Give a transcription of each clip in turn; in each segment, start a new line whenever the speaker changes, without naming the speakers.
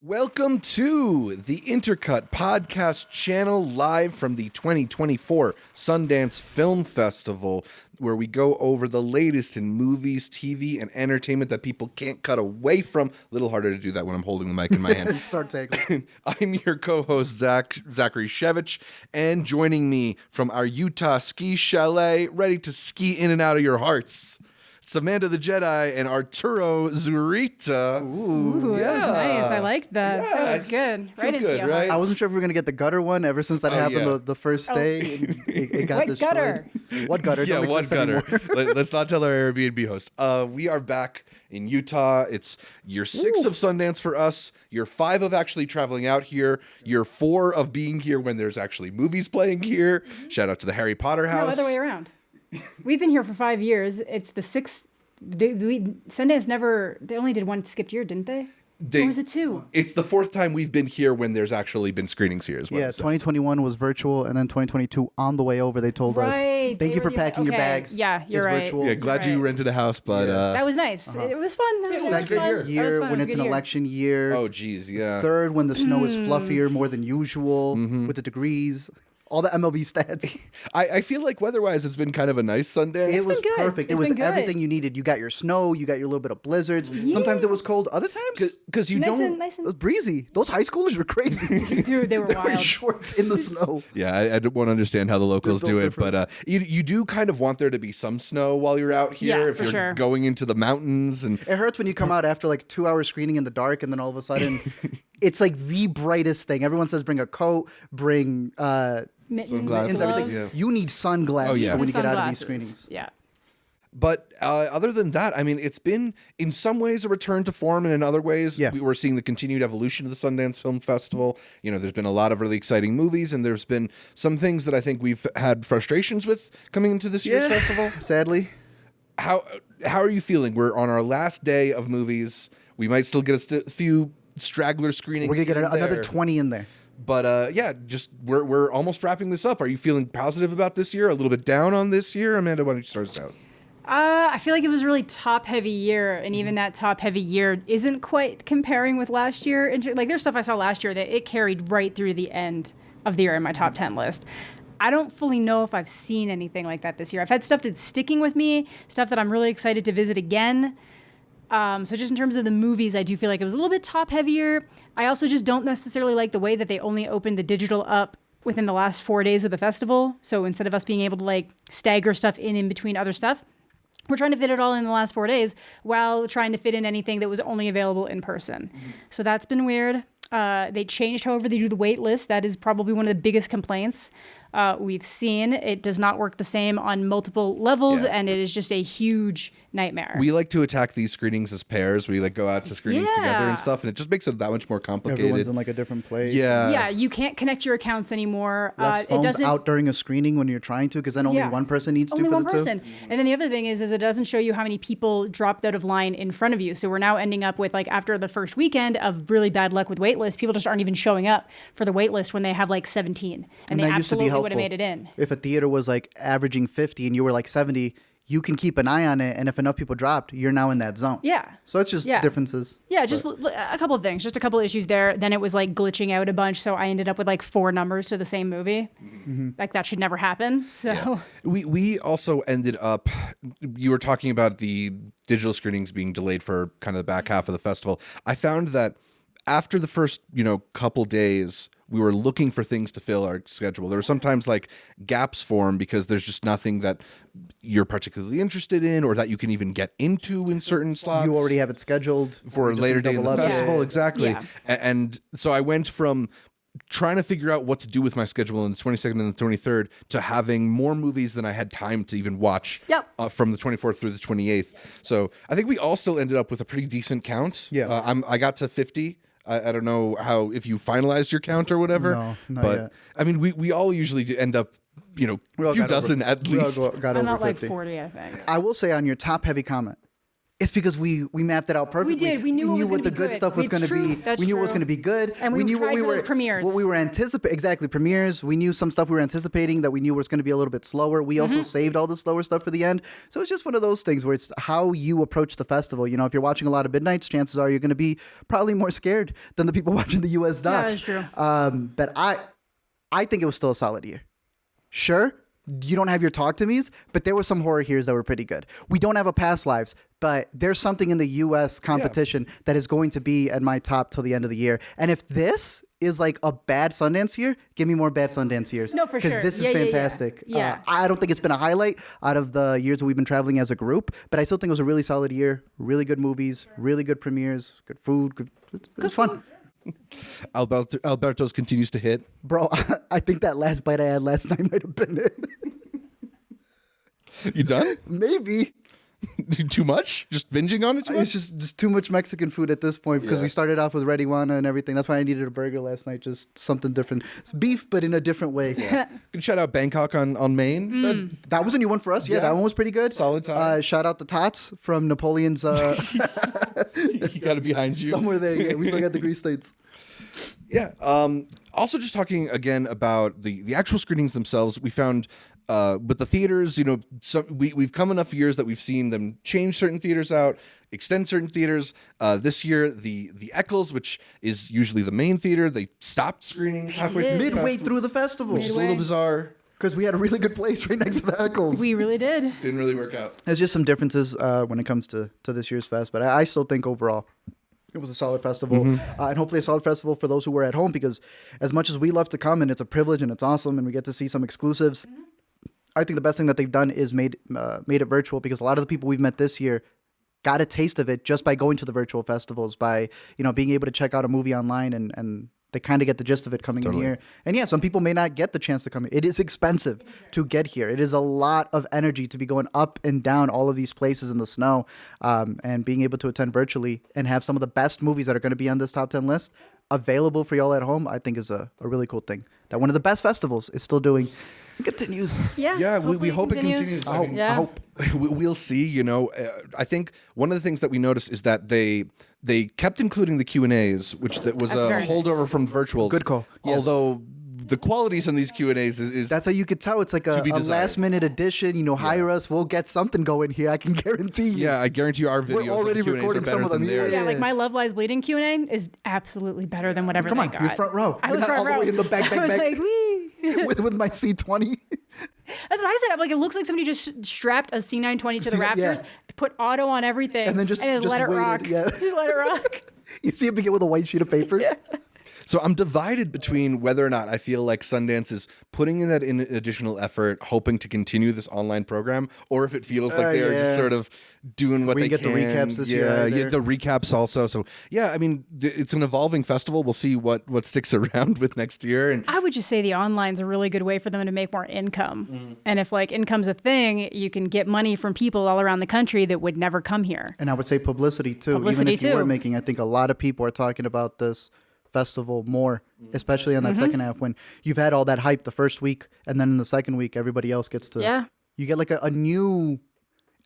Welcome to the Intercut podcast channel, live from the 2024 Sundance Film Festival, where we go over the latest in movies, TV, and entertainment that people can't cut away from. A little harder to do that when I'm holding the mic in my hand.
Start taking.
I'm your co-host, Zachary Shevich, and joining me from our Utah ski chalet, ready to ski in and out of your hearts, it's Amanda the Jedi and Arturo Zurita.
Ooh, that was nice. I liked that.
Yeah,
that was good. Right into
good,
your
right?
heart.
I wasn't sure if we were going to get the gutter one ever since that happened the first day. And it got
What
destroyed.
gutter?
What gutter?
Yeah,
Don't
what
exist
gutter?
anymore.
Let's not tell our Airbnb host. We are back in Utah. It's year 6 of Sundance for us. Year 5 of actually traveling out here. Year 4 of being here when there's actually movies playing here. Shout out to the Harry Potter
No,
house.
other way around. We've been here for 5 years. It's the 6th. Sundance they only did one skipped year, didn't they? Or was it 2?
It's the 4th time we've been here when there's actually been screenings here as well.
Yeah, 2021 was virtual, and then 2022 on the way over they told us, "Thank you for packing your bags."
Yeah, you're
it's
right.
Virtual.
Yeah, glad you rented a house, but
That was nice. It was fun. That was
Second
fun. That was
year
fun. It
when
was
it's
a
an
good year.
election year.
oh geez, yeah.
Third when the snow is fluffier more than usual with the degrees. All the MLB stats.
I feel like weather-wise, it's been kind of a nice Sundance.
It was
good.
perfect. It
It's
was
been good.
everything you needed. You got your snow. You got your little bit of blizzards. Sometimes it was cold. Other times,
Because you
Nice
don't.
and nice
it was
and
breezy. Those high schoolers were crazy.
dude, they were
They were in
wild.
shorts in the snow.
Yeah, I don't want to understand how the locals
They're
do
built
it, but you do kind of want there to be some snow while you're out here.
Yeah,
if
for
you're
sure.
going into the mountains and
It hurts when you come out after like 2 hours screening in the dark, and then all of a sudden, it's like the brightest thing. Everyone says bring a coat, bring
Mittens,
Sunglasses,
and everything.
gloves.
You need sunglasses
Oh, yeah.
for when you get out of these
Sunglasses.
screenings.
Yeah.
But other than that, I mean, it's been in some ways a return to form, and in other ways,
Yeah.
we're seeing the continued evolution of the Sundance Film Festival. You know, there's been a lot of really exciting movies, and there's been some things that I think we've had frustrations with coming into this year's festival.
Sadly,
How are you feeling? We're on our last day of movies. We might still get a few straggler screenings.
we're gonna get
here and
another
there.
20 in there.
But yeah, just we're almost wrapping this up. Are you feeling positive about this year? A little bit down on this year? Amanda, why don't you start us out?
I feel like it was a really top-heavy year, and even that top-heavy year isn't quite comparing with last year. Like, there's stuff I saw last year that it carried right through the end of the year in my top 10 list. I don't fully know if I've seen anything like that this year. I've had stuff that's sticking with me, stuff that I'm really excited to visit again. So just in terms of the movies, I do feel like it was a little bit top-heavier. I also just don't necessarily like the way that they only opened the digital up within the last 4 days of the festival. So instead of us being able to like stagger stuff in between other stuff, we're trying to fit it all in the last 4 days while trying to fit in anything that was only available in person. So that's been weird. They changed however they do the wait list. That is probably one of the biggest complaints we've seen. It does not work the same on multiple levels,
Yeah.
and it is just a huge nightmare.
We like to attack these screenings as pairs. We like go out to screenings together
Yeah.
and stuff, and it just makes it that much more complicated.
Everyone's in like a different place.
Yeah, you can't connect your accounts anymore.
Less
It
phones
doesn't
out during a screening when you're trying to, because then only one person needs
only
to for
one
the
person.
two.
And then the other thing is it doesn't show you how many people dropped out of line in front of you. So we're now ending up with, like, after the first weekend of really bad luck with wait lists, people just aren't even showing up for the wait list when they have like 17, and they
that used to be
absolutely would have
helpful.
made it in.
If a theater was like averaging 50 and you were like 70, you can keep an eye on it, and if enough people dropped, you're now in that zone.
Yeah.
So it's just
Yeah.
differences.
Yeah, just a couple of things, just a couple of issues there. Then it was like glitching out a bunch, so I ended up with like 4 numbers to the same movie. Like that should never happen. So
We also ended up, you were talking about the digital screenings being delayed for kind of the back half of the festival. I found that after the first, couple days, we were looking for things to fill our schedule. There were sometimes like gaps form because there's just nothing that you're particularly interested in or that you can even get into in certain slots.
You already have it scheduled
for a
just
later
gonna
day in
double
the
up.
festival.
Yeah.
Exactly.
Yeah.
And so I went from trying to figure out what to do with my schedule on the 22nd and the 23rd to having more movies than I had time to even watch from the 24th through the 28th. So I think we all still ended up with a pretty decent count.
Yeah.
I got to 50. I don't know if you finalized your count or whatever.
No, not
but
yet.
I mean, we all usually end up,
We all
few
got
dozen
over,
at
we all
least.
got
I'm
over
at like
50.
40, I think.
I will say on your top heavy comment, It's because we mapped it out perfectly.
We did. We knew it was
what
gonna
the
be
good
good.
stuff was
It's
going to
true.
be.
That's
we knew it was
true.
going to be good.
And we
knew
tried for those premieres.
What we were anticipating. Exactly, premieres. We knew some stuff we were anticipating that we knew was going to be a little bit slower. We also saved all the slower stuff for the end. So it's just one of those things where it's how you approach the festival. You know, if you're watching a lot of midnights, chances are you're going to be probably more scared than the people watching the U.S. docs.
that's true.
But I think it was still a solid year. Sure, you don't have your talk to me's, but there were some horror heroes that were pretty good. We don't have a past lives, but there's something in the U.S. competition that is going to be at my top till the end of the year. And if this is like a bad Sundance year, give me more bad Sundance years.
No, for sure.
Because this is
Yeah, yeah, yeah.
fantastic.
Yeah.
I don't think it's been a highlight out of the years that we've been traveling as a group, but I still think it was a really solid year. Really good movies, really good premieres, good food. It was fun.
Alberto's continues to hit.
Bro, I think that last bite I had last night might have been it.
You done?
Maybe.
Too much? Just binging on it too much?
It's just too much Mexican food at this point because
Yeah.
we started off with Red Iguana and everything. That's why I needed a burger last night, just something different. It's beef, but in a different way.
Good shout out Bangkok on Maine.
That was a new one for us. Yeah,
Yeah.
that one was pretty good.
Solid time.
Shout out the Tots from Napoleon's
You got it behind you.
somewhere there. Yeah, we still got the grease states.
Yeah. Also, just talking again about the actual screenings themselves, we found with the theaters, you know, we've come enough years that we've seen them change certain theaters out, extend certain theaters. This year, the Eccles, which is usually the main theater, they stopped screening halfway
did.
through.
Midway through the festival.
Which is a little bizarre.
Because we had a really good place right next to the Eccles.
We really did.
Didn't really work out.
There's just some differences when it comes to this year's fest, but I still think overall it was a solid festival, and hopefully a solid festival for those who were at home, because as much as we love to come and it's a privilege and it's awesome and we get to see some exclusives, I think the best thing that they've done is made it virtual, because a lot of the people we've met this year got a taste of it just by going to the virtual festivals, by being able to check out a movie online, and they kind of get the gist of it coming in here. And yeah, some people may not get the chance to come in. It is expensive to get here. It is a lot of energy to be going up and down all of these places in the snow, and being able to attend virtually and have some of the best movies that are going to be on this top 10 list available for y'all at home, I think is a really cool thing. That one of the best festivals is still doing. It continues.
Yeah, we hope it continues.
I hope.
Yeah.
I hope.
We'll see. I think one of the things that we noticed is that they kept including the Q&As, which was
That's
a
very
holdover
nice.
from virtuals.
Good call. Yes.
Although the qualities on these Q&As is
That's how you could tell it's like a
be desired.
last minute addition. Hire us. We'll get something going here. I can guarantee you.
yeah, I guarantee you our videos.
We're already
of Q&As
recording
are better
some of them.
than theirs.
Yeah,
Yeah.
like my Love Lies Bleeding Q&A is absolutely better than whatever
Come
they
on,
got.
you're front row.
I
You're
was
not
front
all the
row.
way in the back,
I was
back.
like, wee.
with my C20.
That's what I said. I'm like, it looks like somebody just strapped a C920 to the
Yeah.
Raptors, put auto on everything,
And then just
let it
waited,
rock.
yeah.
Just let it rock.
You see it begin with a white sheet of paper.
So I'm divided between whether or not I feel like Sundance is putting in that additional effort, hoping to continue this online program, or if it feels like they're just
Yeah.
sort of doing what
We
they
get the
can.
recaps this year
Yeah,
either.
the recaps also. So yeah, I mean, it's an evolving festival. We'll see what sticks around with next year. And
I would just say the online's a really good way for them to make more income. And if like income's a thing, you can get money from people all around the country that would never come here.
And I would say publicity too.
Publicity,
Even if you were
too.
making, I think a lot of people are talking about this festival more, especially on that second half when you've had all that hype the first week, and then in the second week, everybody else gets to.
Yeah.
You get like a new.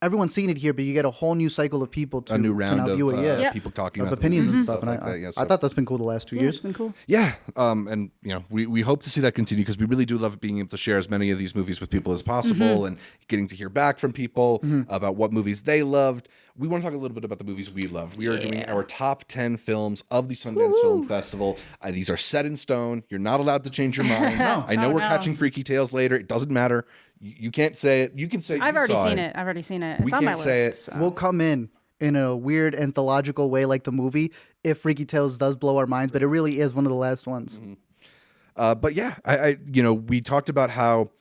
Everyone's seen it here, but you get a whole new cycle of people to
a new
to
round
now
of
view it. Yeah.
people talking
Of
about
opinions and
and
stuff, and
like
I
that. Yeah,
I
so-
thought that's been cool the last 2
Yeah,
years.
it's been cool.
Yeah, and we hope to see that continue, because we really do love being able to share as many of these movies with people as possible, and getting to hear back from people about what movies they loved. We want to talk a little bit about the movies we love. We are doing our top 10 films of the Sundance Film Festival. These are set in stone. You're not allowed to change your mind. I know
Oh,
we're
no.
catching freaky tales later. It doesn't matter. You can't say it. You can say
I've
you
already
saw
seen it. I've already seen it. It's
We
on my
can't say
list.
it.
so.
We'll come in a weird anthological way like the movie if Freaky Tales does blow our minds, but it really is one of the last ones.
But yeah, I we talked about how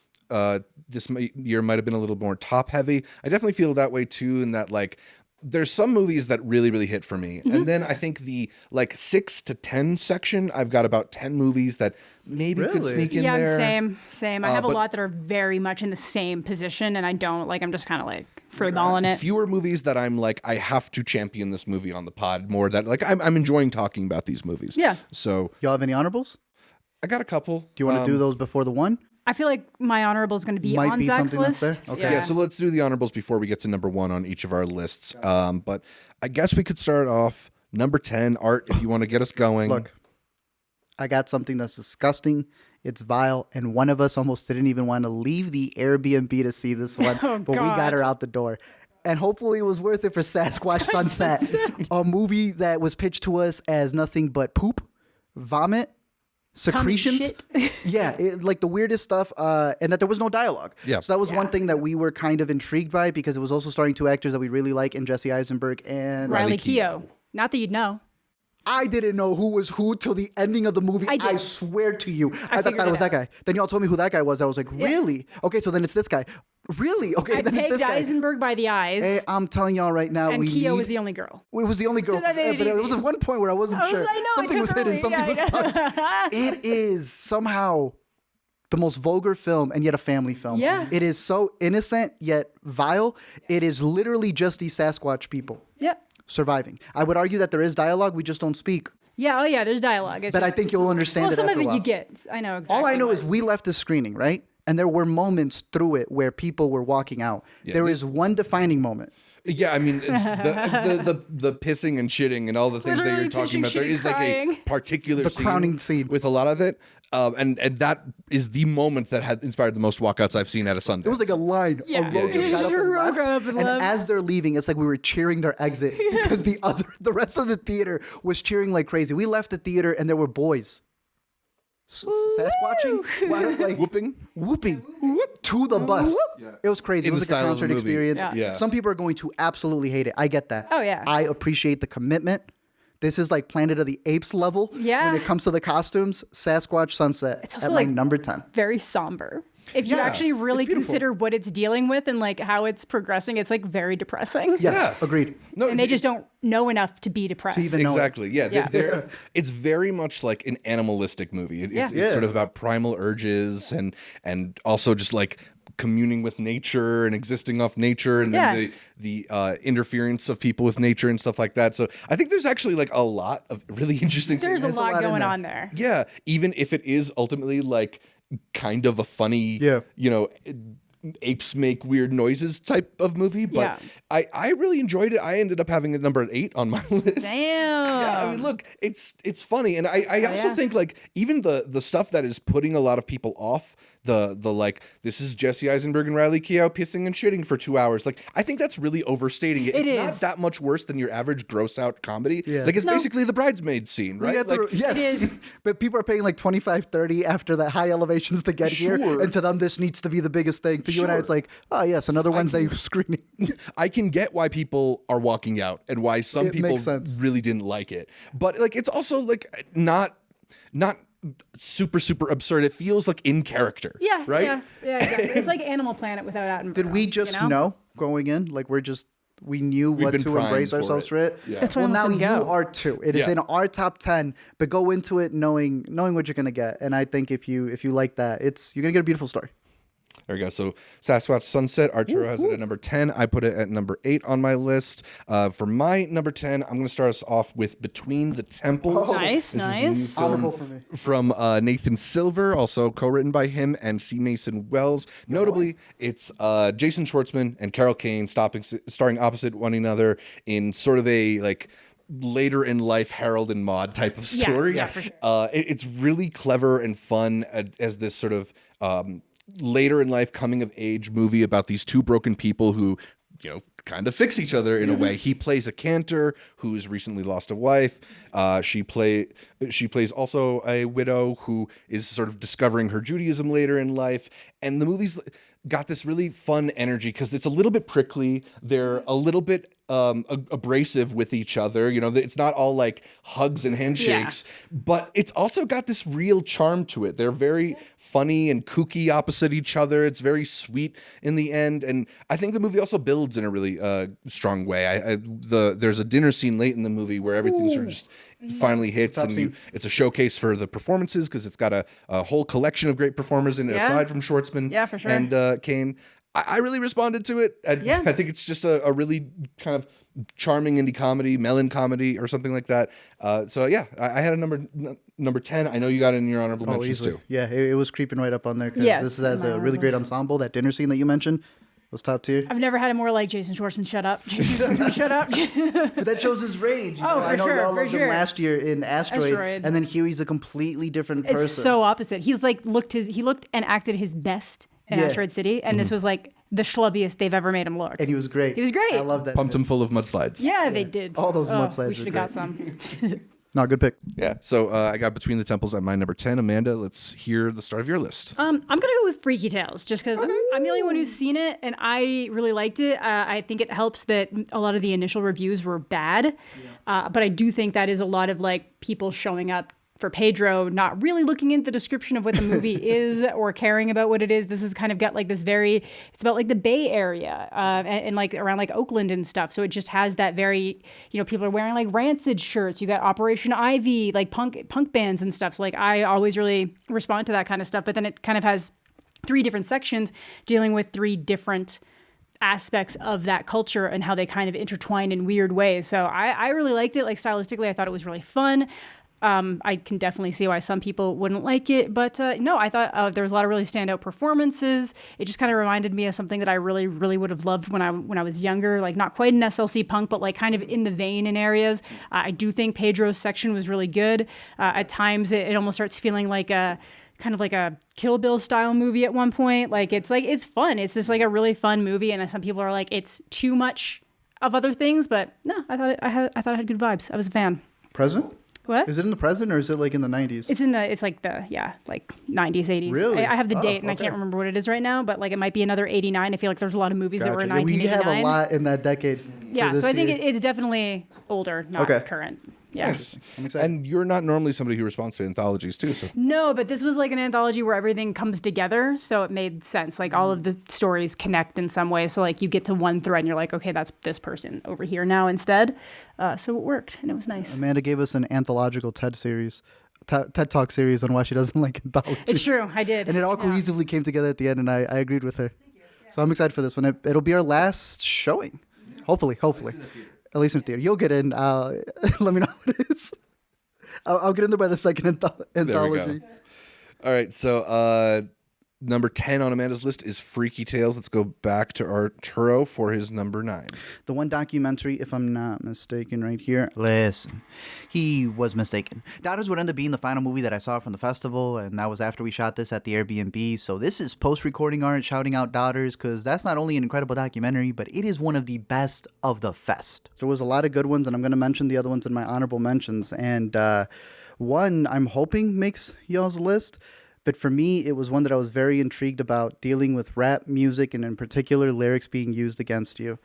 this year might have been a little more top heavy. I definitely feel that way too, in that like there's some movies that really, really hit for me. And then I think the like 6 to 10 section, I've got about 10 movies that maybe could
Really?
sneak in
Yeah,
there.
same. I have a
but-
lot that are very much in the same position, and I don't like. I'm just kind of like freeballing it.
Fewer movies that I'm like, I have to champion this movie on the pod more. That like I'm enjoying talking about these movies.
Yeah.
So
Y'all have any honorables?
I got a couple.
Do you want to do those before the one?
I feel like my honorable is going to be
Might
on
be
Zach's
something that's
list.
there? Okay.
Yeah, so let's do the honorables before we get to number 1 on each of our lists. But I guess we could start off number 10, Art, if you want to get us going.
Look, I got something that's disgusting. It's vile, and one of us almost didn't even want to leave the Airbnb to see this one,
Oh,
but we got
God.
her out the door. And hopefully it was worth it for Sasquatch Sunset, a movie that was pitched to us as nothing but poop, vomit, secretions.
shit.
Yeah, like the weirdest stuff, and that there was no dialogue.
Yeah.
So that was one thing that we were kind of intrigued by, because it was also starring 2 actors that we really like, in Jesse Eisenberg and
Riley
Keough.
Keough. Not that you'd know.
I didn't know who was who till the ending of the movie.
I did.
I swear to you. I thought
figured
that
it
was that
out.
guy. Then y'all told me who that guy was. I was like, really? Okay, so then it's this guy. Really? Okay,
I
then it's
pegged
this guy.
Eisenberg by the eyes,
Hey, I'm telling y'all right now,
and
we
Keough
need...
was the only girl.
It was the only girl.
that made it
but it
easy.
was at one point where I wasn't sure.
I know,
Something
it
was
took
hidden.
early.
Something was tucked. It is somehow the most vulgar film, and yet a family film.
Yeah.
It is so innocent yet vile. It is literally just these Sasquatch people
Yep.
surviving. I would argue that there is dialogue. We just don't speak.
Yeah. Oh, yeah. There's dialogue. It's
But I
just,
think you'll understand
well,
it
some
after
of
a
it
while.
you get. I know exactly.
All I know
what.
is we left the screening, right? And there were moments through it where people were walking out. There is one defining moment.
Yeah, I mean, the pissing and shitting and all the things that
Literally
you're talking
pissing,
about, there
shitting,
is like
crying.
a particular
crowning scene.
with a lot of it. And that is the moment that had inspired the most walkouts I've seen at a Sundance.
It was like a line.
Yeah.
A row
Yeah,
just
yeah.
got up and
Row
left.
got up and left.
as they're leaving, it's like we were cheering their exit because the rest of the theater was cheering like crazy. We left the theater and there were boys. Sasquatching? Like,
whooping.
whooping to the bus. It was crazy.
In
It
the
was like a
style of a
concert
movie.
experience.
Yeah.
Some people are going to absolutely hate it. I get that.
Oh, yeah.
I appreciate the commitment. This is like Planet of the Apes level.
Yeah.
When it comes to the costumes, Sasquatch Sunset
It's
at
also
my
like
number 10.
very somber. If you
Yeah.
actually really
It's beautiful.
consider what it's dealing with and like how it's progressing, it's like very depressing.
Yes,
Yeah.
agreed.
No,
And they just don't know enough to be depressed.
even know it.
Exactly. Yeah.
Yeah.
It's very much like an animalistic movie. It's
Yeah.
sort of about primal urges and also just like communing with nature and existing off nature, and
Yeah.
then the interference of people with nature and stuff like that. So I think there's actually like a lot of really interesting
There's a
things.
lot
lot in
going
there.
on there.
Yeah, even if it is ultimately like kind of a funny,
Yeah.
apes make weird noises type of movie. But
Yeah.
I really enjoyed it. I ended up having it number 8 on my list.
Damn.
Yeah, I mean, look, it's funny, and I also
yeah.
think like even the stuff that is putting a lot of people off, the like this is Jesse Eisenberg and Riley Keough pissing and shitting for 2 hours. Like I think that's really overstating it.
It
It's not
is.
that much worse than your average gross out comedy.
Yeah.
Like it's
No.
basically the bridesmaid scene,
We
right?
got the-
Like,
yes.
It is.
But people are paying like 25, 30 after that high elevations to get here.
Sure.
And to them, this needs to be the biggest thing. To you and I,
Sure.
it's like, oh, yes, another Wednesday screening.
I can get why people are walking out and why some
It
people
makes sense.
really didn't like it. But like it's also like not super absurd. It feels like in character.
Yeah.
Right?
Yeah, exactly. It's like Animal Planet without Attenborough.
Did we just know going in? Like, we knew what
been
to
primed
embrace
for
ourselves
it.
for it.
Yeah.
That's why I
Well, now
almost
you
didn't go.
are too. It is
Yeah.
in our top 10, but go into it knowing what you're gonna get. And I think if you like that, you're gonna get a beautiful story.
There we go. So Sasquatch Sunset, Arturo has it at number 10. I put it at number 8 on my list. For my number 10, I'm going to start us off with Between the Temples.
Oh.
Nice,
This is the
nice.
new film
Honorable for me.
from Nathan Silver, also co-written by him and C. Mason Wells. Notably, it's Jason Schwartzman and Carol Kane starring opposite one another in sort of a like later in life Harold and Maude type of
Yeah,
story.
yeah, for sure.
It's really clever and fun as this sort of later in life coming of age movie about these two broken people who kind of fix each other in a way. He plays a cantor who's recently lost a wife. She plays also a widow who is sort of discovering her Judaism later in life. And the movie's got this really fun energy because it's a little bit prickly. They're a little bit abrasive with each other. It's not all like hugs and handshakes, but it's also got this real charm to it. They're very funny and kooky opposite each other. It's very sweet in the end. And I think the movie also builds in a really strong way. There's a dinner scene late in the movie where everything sort of just finally hits, and it's a showcase for the performances because it's got a whole collection of great performers in it
Yeah.
aside from Schwartzman
Yeah, for sure.
and Kane. I really responded to it.
Yeah.
I think it's just a really kind of charming indie comedy, melon comedy, or something like that. So yeah, I had a number 10. I know you got it in your honorable mentions
easily.
too.
Yeah, it was creeping right up on there because
Yes,
this has
my
a really great
honorables.
ensemble. That dinner scene that you mentioned was top tier.
I've never had it more like Jason Schwartzman. Shut up, Jason Schwartzman. Shut up.
But that shows his range. You
Oh,
know?
for
I know
sure,
y'all
for
loved him
sure.
last year in Asteroid,
Asteroid.
and then here he's a completely different person.
It's so opposite. He looked and acted his best in
Yeah.
Asteroid City, and this was like the schlubbiest they've ever made him look.
And he was great.
He was great.
I love that.
Pumped him full of mudslides.
Yeah, they did.
All those mudslides
We
were
should have got
great.
some.
No, good pick.
Yeah. So I got Between the Temples at my number 10. Amanda, let's hear the start of your list.
I'm gonna go with Freaky Tales just because I'm the only one who's seen it and I really liked it. I think it helps that a lot of the initial reviews were bad, but I do think that is a lot of like people showing up for Pedro, not really looking into the description of what the movie is or caring about what it is. This has kind of got like this it's about like the Bay Area and like around like Oakland and stuff. So it just has that very, people are wearing like Rancid shirts. You got Operation Ivy, like punk bands and stuff. So like I always really respond to that kind of stuff. But then it kind of has 3 different sections dealing with 3 different aspects of that culture and how they kind of intertwine in weird ways. So I really liked it. Like stylistically, I thought it was really fun. I can definitely see why some people wouldn't like it, but no, I thought there was a lot of really standout performances. It just kind of reminded me of something that I really, really would have loved when I was younger, like not quite an SLC punk, but like kind of in the vein in areas. I do think Pedro's section was really good. At times, it almost starts feeling like a kind of like a Kill Bill style movie at one point. Like it's fun. It's just like a really fun movie, and some people are like it's too much of other things, but no, I thought it had good vibes. I was a fan.
Present?
What?
Is it in the present or is it like in the 90s?
It's like 90s, 80s.
Really?
I have the date and I
okay.
can't remember what it is right now, but like it might be another 89. I feel like there's a lot of movies that were in
Gotcha. Yeah, we
1989.
have a lot in that decade.
Yeah, so I think it's definitely older, not
Okay.
current. Yeah.
Yes.
I'm excited.
And you're not normally somebody who responds to anthologies too. So
No, but this was like an anthology where everything comes together, so it made sense. Like all of the stories connect in some way. So like you get to one thread and you're like, okay, that's this person over here now instead. So it worked and it was nice.
Amanda gave us an anthological TED Talk series on why she doesn't like anthologies.
It's true, I did.
And it all cohesively came together at the end, and I agreed with her. So I'm excited for this one. It'll be our last showing. Hopefully. At least in theater. You'll get in. Let me know what it is. I'll get in there by the second
there we
anthology.
go. All right. So number 10 on Amanda's list is Freaky Tales. Let's go back to Arturo for his number 9.
The one documentary, if I'm not mistaken, right here. Listen, he was mistaken. Daughters would end up being the final movie that I saw from the festival, and that was after we shot this at the Airbnb. So this is post-recording art shouting out Daughters, because that's not only an incredible documentary, but it is one of the best of the fest. There was a lot of good ones, and I'm going to mention the other ones in my honorable mentions. And one I'm hoping makes y'all's list. But for me, it was one that I was very intrigued about, dealing with rap music and in particular lyrics being used against you.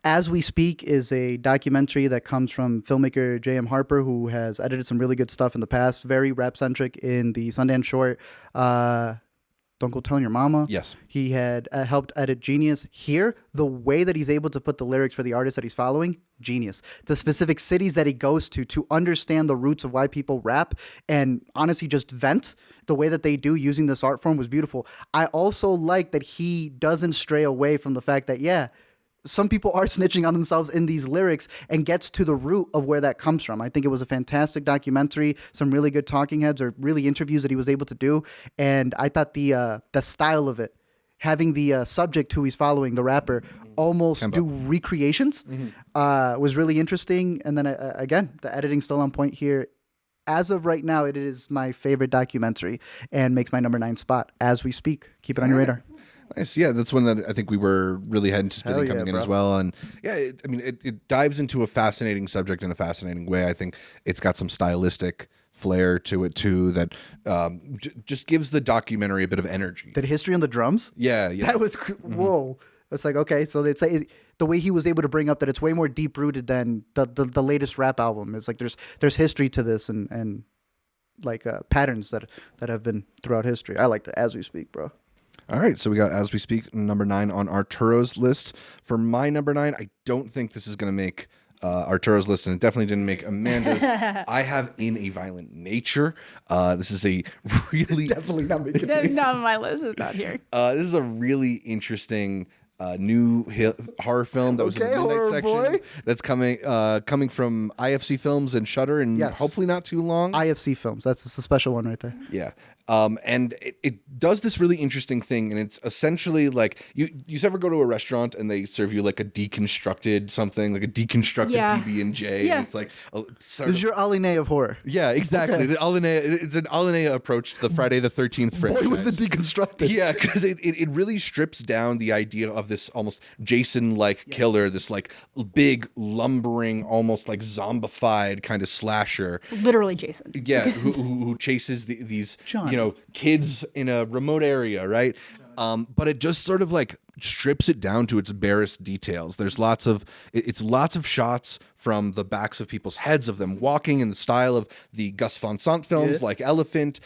As We Speak is a documentary that comes from filmmaker J.M. Harper, who has edited some really good stuff in the past, very rap-centric in the Sundance short, Don't Go Telling Your Mama.
Yes.
He had helped edit Genius. Here, the way that he's able to put the lyrics for the artists that he's following, genius. The specific cities that he goes to understand the roots of why people rap and honestly just vent the way that they do using this art form was beautiful. I also like that he doesn't stray away from the fact that, some people are snitching on themselves in these lyrics and gets to the root of where that comes from. I think it was a fantastic documentary, some really good talking heads or really interviews that he was able to do. And I thought the style of it, having the subject who he's following, the rapper, almost do recreations was really interesting. And then again, the editing still on point here. As of right now, it is my favorite documentary and makes my number 9 spot as we speak. Keep it on your radar.
Nice. Yeah, that's one that I think we were really anticipating
Hell yeah,
coming in
bro.
as well. And yeah, it dives into a fascinating subject in a fascinating way. I think it's got some stylistic flair to it too that just gives the documentary a bit of energy.
The history on the drums?
Yeah.
That was, whoa. It's like, okay, so it's like, the way he was able to bring up that it's way more deep rooted than the latest rap album. It's like there's history to this and like patterns that have been throughout history. I like that as we speak, bro.
All right, so we got As We Speak, number 9 on Arturo's list. For my number 9, I don't think this is going to make Arturo's list, and it definitely didn't make Amanda's. I have In a Violent Nature. This is a really
Definitely not making it.
That's not on my list. It's not here.
this is a really interesting new horror film that was in the midnight
horror
section.
boy.
That's coming from IFC Films and Shudder, and
Yes.
hopefully not too long.
IFC Films. That's the special one right there.
Yeah. And it does this really interesting thing, and it's essentially like you ever go to a restaurant and they serve you like a deconstructed something, like a deconstructed
Yeah.
PB&J,
Yeah.
and it's like
This is your Aline of horror.
yeah, exactly. The Alinea, it's an Alinea approach to the Friday the 13th franchise.
Boy, was it deconstructed.
Yeah, because it really strips down the idea of this almost Jason-like killer, this like big, lumbering, almost like zombified kind of slasher.
Literally, Jason.
Yeah, who chases these
John.
kids in a remote area, right? But it just sort of like strips it down to its barest details. There's lots of shots from the backs of people's heads of them walking in the style of the Gus Van Sant films, like Elephant.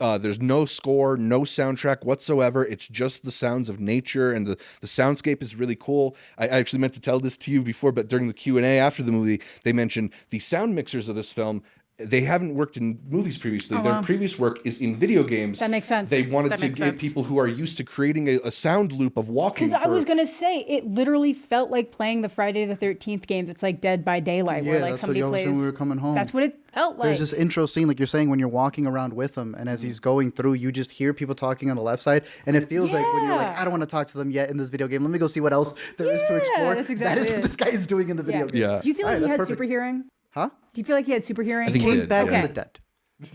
There's no score, no soundtrack whatsoever. It's just the sounds of nature, and the soundscape is really cool. I actually meant to tell this to you before, but during the Q&A after the movie, they mentioned the sound mixers of this film. They haven't worked in movies previously. Their previous work is in video games.
That makes sense.
They wanted
That
to
makes
get
sense.
people who are used to creating a sound loop of walking.
Because I was gonna say it literally felt like playing the Friday the 13th game that's like Dead by Daylight, where
Yeah,
like
that's
somebody
what you always
plays.
when we were coming home.
That's what it felt like.
There's this intro scene, like you're saying, when you're walking around with him, and as he's going through, you just hear people talking on the left side, and it feels like when you're like,
Yeah.
I don't want to talk to them yet in this video game. Let me go see what else there is to explore.
that's
That
exactly
is what
it.
this guy is doing in the video game.
Yeah.
Do you feel like
Alright,
he had
that's
super
perfect.
hearing?
Huh?
Do you feel like he had super hearing?
I think he
Came
did,
back
yeah.
from the dead.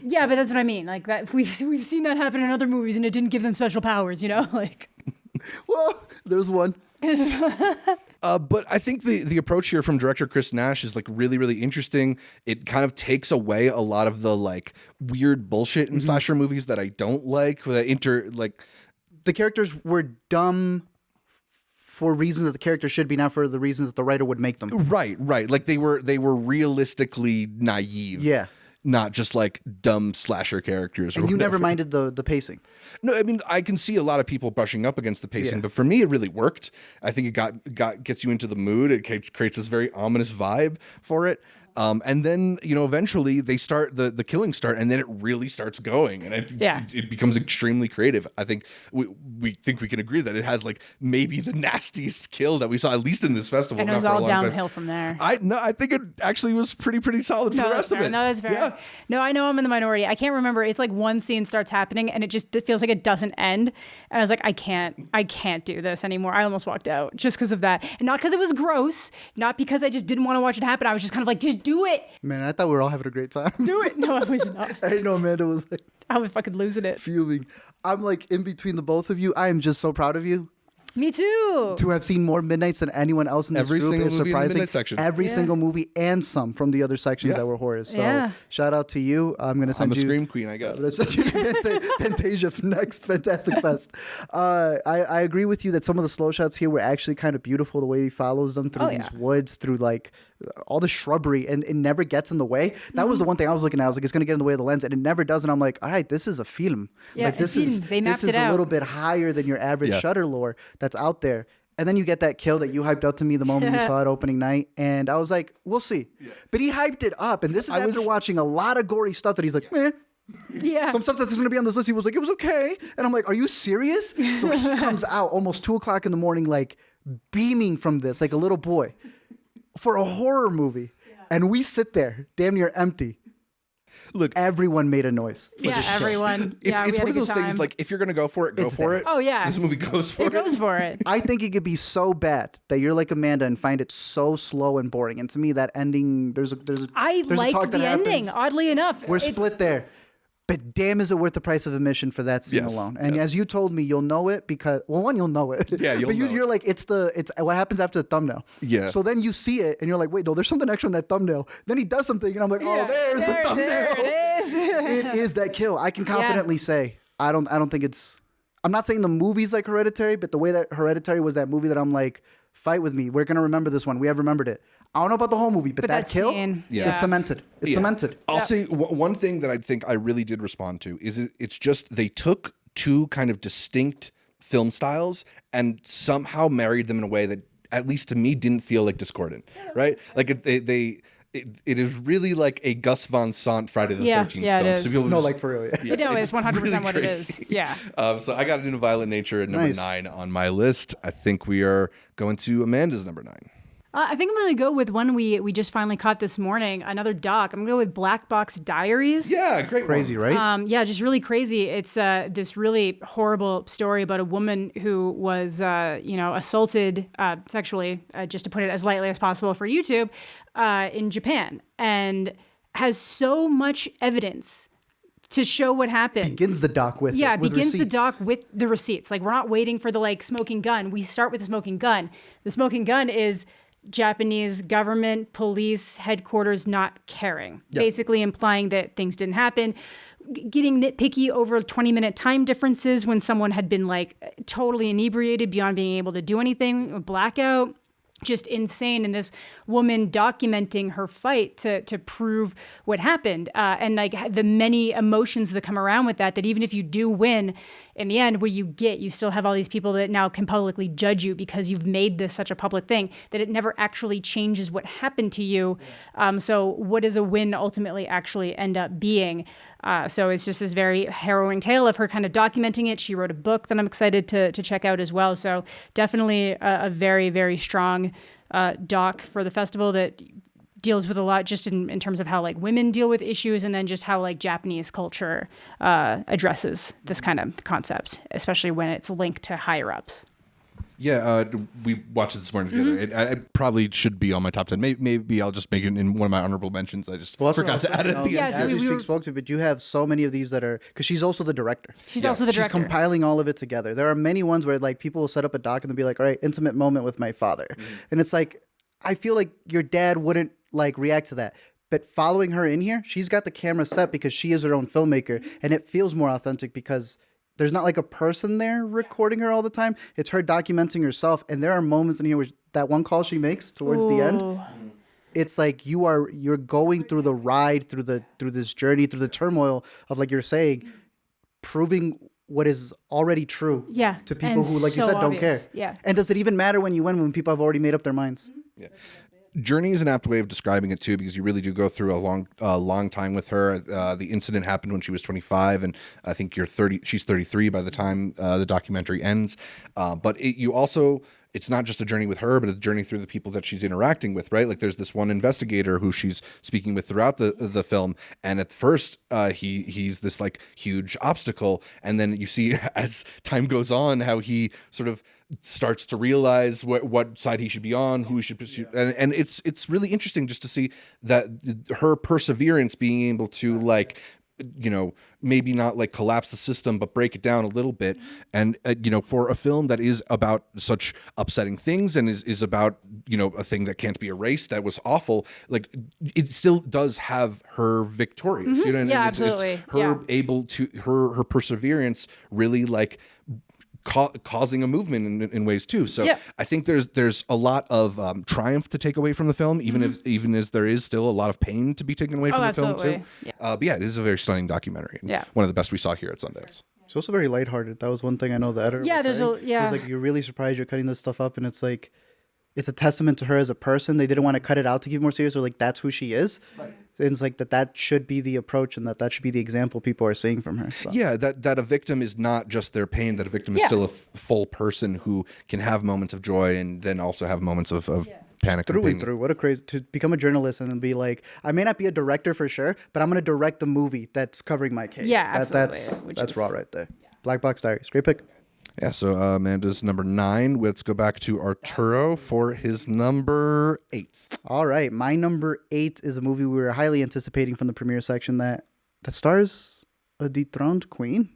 Yeah, but that's what I mean. Like that, we've seen that happen in other movies, and it didn't give them special powers. You know, like.
Well, there's one.
But I think the approach here from director Chris Nash is like really, really interesting. It kind of takes away a lot of the like weird bullshit in slasher movies that I don't like.
The characters were dumb for reasons that the character should be, not for the reasons that the writer would make them.
Right. Like they were realistically naive.
Yeah.
Not just like dumb slasher characters.
And you never minded the pacing.
No, I mean I can see a lot of people brushing up against the pacing, but for me it really worked. I think it gets you into the mood. It creates this very ominous vibe for it. And then eventually they start the killings start, and then it really starts going, and it becomes extremely creative. I think we think we can agree that it has like maybe the nastiest kill that we saw, at least in this festival.
And it was all downhill from there.
I think it actually was pretty solid for the rest of it.
No, that's fair.
Yeah.
No, I know I'm in the minority. I can't remember. It's like one scene starts happening and it feels like it doesn't end. And I was like, I can't do this anymore. I almost walked out just because of that. And not because it was gross, not because I just didn't want to watch it happen. I was just kind of like, just do it.
Man, I thought we were all having a great time.
Do it. No, I was not.
I know Amanda was like
I was fucking losing it.
fuming. I'm like in between the both of you. I am just so proud of you.
Me too.
To have seen more Midnights than anyone else in this
Every
group
single
is
movie in the
surprising.
Midnight section.
Every
Yeah.
single movie and some from the other sections that were horrors. So
Yeah.
shout out to you. I'm gonna send
I'm a
you.
scream queen, I guess.
I'm gonna send you to Fantasia for next Fantastic Fest. I agree with you that some of the slow shots here were actually kind of beautiful. The way he follows them through these woods, through like all the shrubbery, and it never gets in the way. That was the one thing I was looking at. I was like, it's gonna get in the way of the lens, and it never does. And I'm like, all right, this is a film.
Yeah,
like this
a
is
film. They mapped
this is
it
a
out.
little bit higher than your average
Yeah.
Shudder lore that's out there. And then you get that kill that you hyped up to me the moment you saw it opening night. And I was like, we'll see. But he hyped it up. And this is after watching a lot of gory stuff that he's like, meh.
Yeah.
Some stuff that's going to be on this list, he was like, it was okay. And I'm like, are you serious? So he comes out almost 2 o'clock in the morning, like beaming from this, like a little boy, for a horror movie. And we sit there, damn near empty.
Look,
Everyone made a noise.
Yeah, everyone.
it's
Yeah, we had
one
a
of
good
those things
time.
like if you're gonna go for it, go
It's
for
there.
it.
Oh, yeah.
This movie goes for
It
it.
goes for it.
I think it could be so bad that you're like Amanda and find it so slow and boring. And to me, that ending, there's a
I
there's a
like
talk that
the ending,
happens.
oddly enough.
We're
It's-
split there. But damn, is it worth the price of admission for that scene
Yes,
alone? And
yes.
as you told me, you'll know it because, well, one, you'll know it.
Yeah, you'll
but
know it.
you're like, it's what happens after the thumbnail.
Yeah.
So then you see it and you're like, wait, no, there's something extra in that thumbnail. Then he does something and I'm like, oh, there's the thumbnail.
There it is.
It is that kill. I can confidently say, I don't think it's, I'm not saying the movie's like Hereditary, but the way that Hereditary was that movie that I'm like, fight with me. We're going to remember this one. We have remembered it. I don't know about the whole movie, but that kill,
scene,
it's cemented. It's cemented.
I'll say one thing that I think I really did respond to is it's just they took two kind of distinct film styles and somehow married them in a way that at least to me, didn't feel like discordant, right? Like it is really like a Gus Van Sant Friday the 13th
yeah,
film.
it is.
So people
No,
just-
like for real. Yeah.
No, it's 100%
really
what it is.
crazy.
Yeah.
So I got it in a Violent Nature at number
Nice.
9 on my list. I think we are going to Amanda's number 9.
I think I'm going to go with one we just finally caught this morning, another doc. I'm going to go with Black Box Diaries.
Yeah, great.
Crazy,
one.
right?
Yeah, just really crazy. It's this really horrible story about a woman who was, assaulted sexually, just to put it as lightly as possible for YouTube, in Japan, and has so much evidence to show what happened.
Begins the doc with
Yeah,
it, with
begins the
receipts.
doc with the receipts. Like, we're not waiting for the smoking gun. We start with the smoking gun. The smoking gun is Japanese government, police, headquarters not caring, basically implying that things didn't happen. Getting nitpicky over 20-minute time differences when someone had been totally inebriated beyond being able to do anything, blackout. Just insane. And this woman documenting her fight to prove what happened, and the many emotions that come around with that even if you do win in the end, you still have all these people that now can publicly judge you because you've made this such a public thing that it never actually changes what happened to you. So what does a win ultimately actually end up being? So it's just this very harrowing tale of her kind of documenting it. She wrote a book that I'm excited to check out as well. So definitely a very, very strong doc for the festival that deals with a lot just in terms of how women deal with issues, and then just how Japanese culture addresses this kind of concept, especially when it's linked to higher ups.
Yeah, we watched it this morning together. It probably should be on my top 10. Maybe I'll just make it in one of my honorable mentions. I just forgot to add it at the
Yeah,
end.
so
As
we
we
were-
spoke to, but you have so many of these that are, because she's also the director.
She's also the
She's
director.
compiling all of it together. There are many ones where people will set up a doc and they'll be like, all right, intimate moment with my father. And it's I feel like your dad wouldn't react to that. But following her in here, she's got the camera set because she is her own filmmaker, and it feels more authentic because there's not a person there recording her all the time. It's her documenting herself. And there are moments in here where that one call she makes towards the end, it's you're going through the ride, through this journey, through the turmoil of, you're saying, proving what is already true to people
and
who, like you
so
said, don't care.
obvious. Yeah.
And does it even matter when you win, when people have already made up their minds?
Yeah. Journey is an apt way of describing it too, because you really do go through a long time with her. The incident happened when she was 25, and I think she's 33 by the time the documentary ends. But it's not just a journey with her, but a journey through the people that she's interacting with, right? There's this one investigator who she's speaking with throughout the film, and at first he's this huge obstacle, and then you see as time goes on how he sort of starts to realize what side he should be on, who he should pursue, and it's really interesting just to see that her perseverance, being able to maybe not collapse the system, but break it down a little bit. And, for a film that is about such upsetting things and is about, a thing that can't be erased, that was awful, it still does have her victorious, and
Yeah,
it's
absolutely.
her
Yeah.
able to, her perseverance really causing a movement in ways too. So
Yeah.
I think there's a lot of triumph to take away from the film, even as there is still a lot of pain to be taken away from the film too.
absolutely. Yeah.
But yeah, it is a very stunning documentary. And
Yeah.
one of the best we saw here at Sundance.
It's also very lighthearted. That was one thing I know the editor
Yeah,
was
there's
saying.
yeah.
It was you're really surprised you're cutting this stuff up, and it's it's a testament to her as a person. They didn't want to cut it out to keep it more serious, or that's who she is. Right. And it's that should be the approach, and that should be the example people are seeing from her. So.
Yeah, that a victim is not just their pain, that a victim is still a full person who can have moments of joy and then also have moments of panic
Through
and
and
pain.
through. What a crazy, to become a journalist and then be I may not be a director for sure, but I'm going to direct the movie that's covering my case.
Yeah, absolutely.
That's raw right there. Black Box Diaries. Great pick.
Yeah, so Amanda's number 9. Let's go back to Arturo for his number 8.
All right. My number 8 is a movie we were highly anticipating from the premiere section that stars a dethroned queen.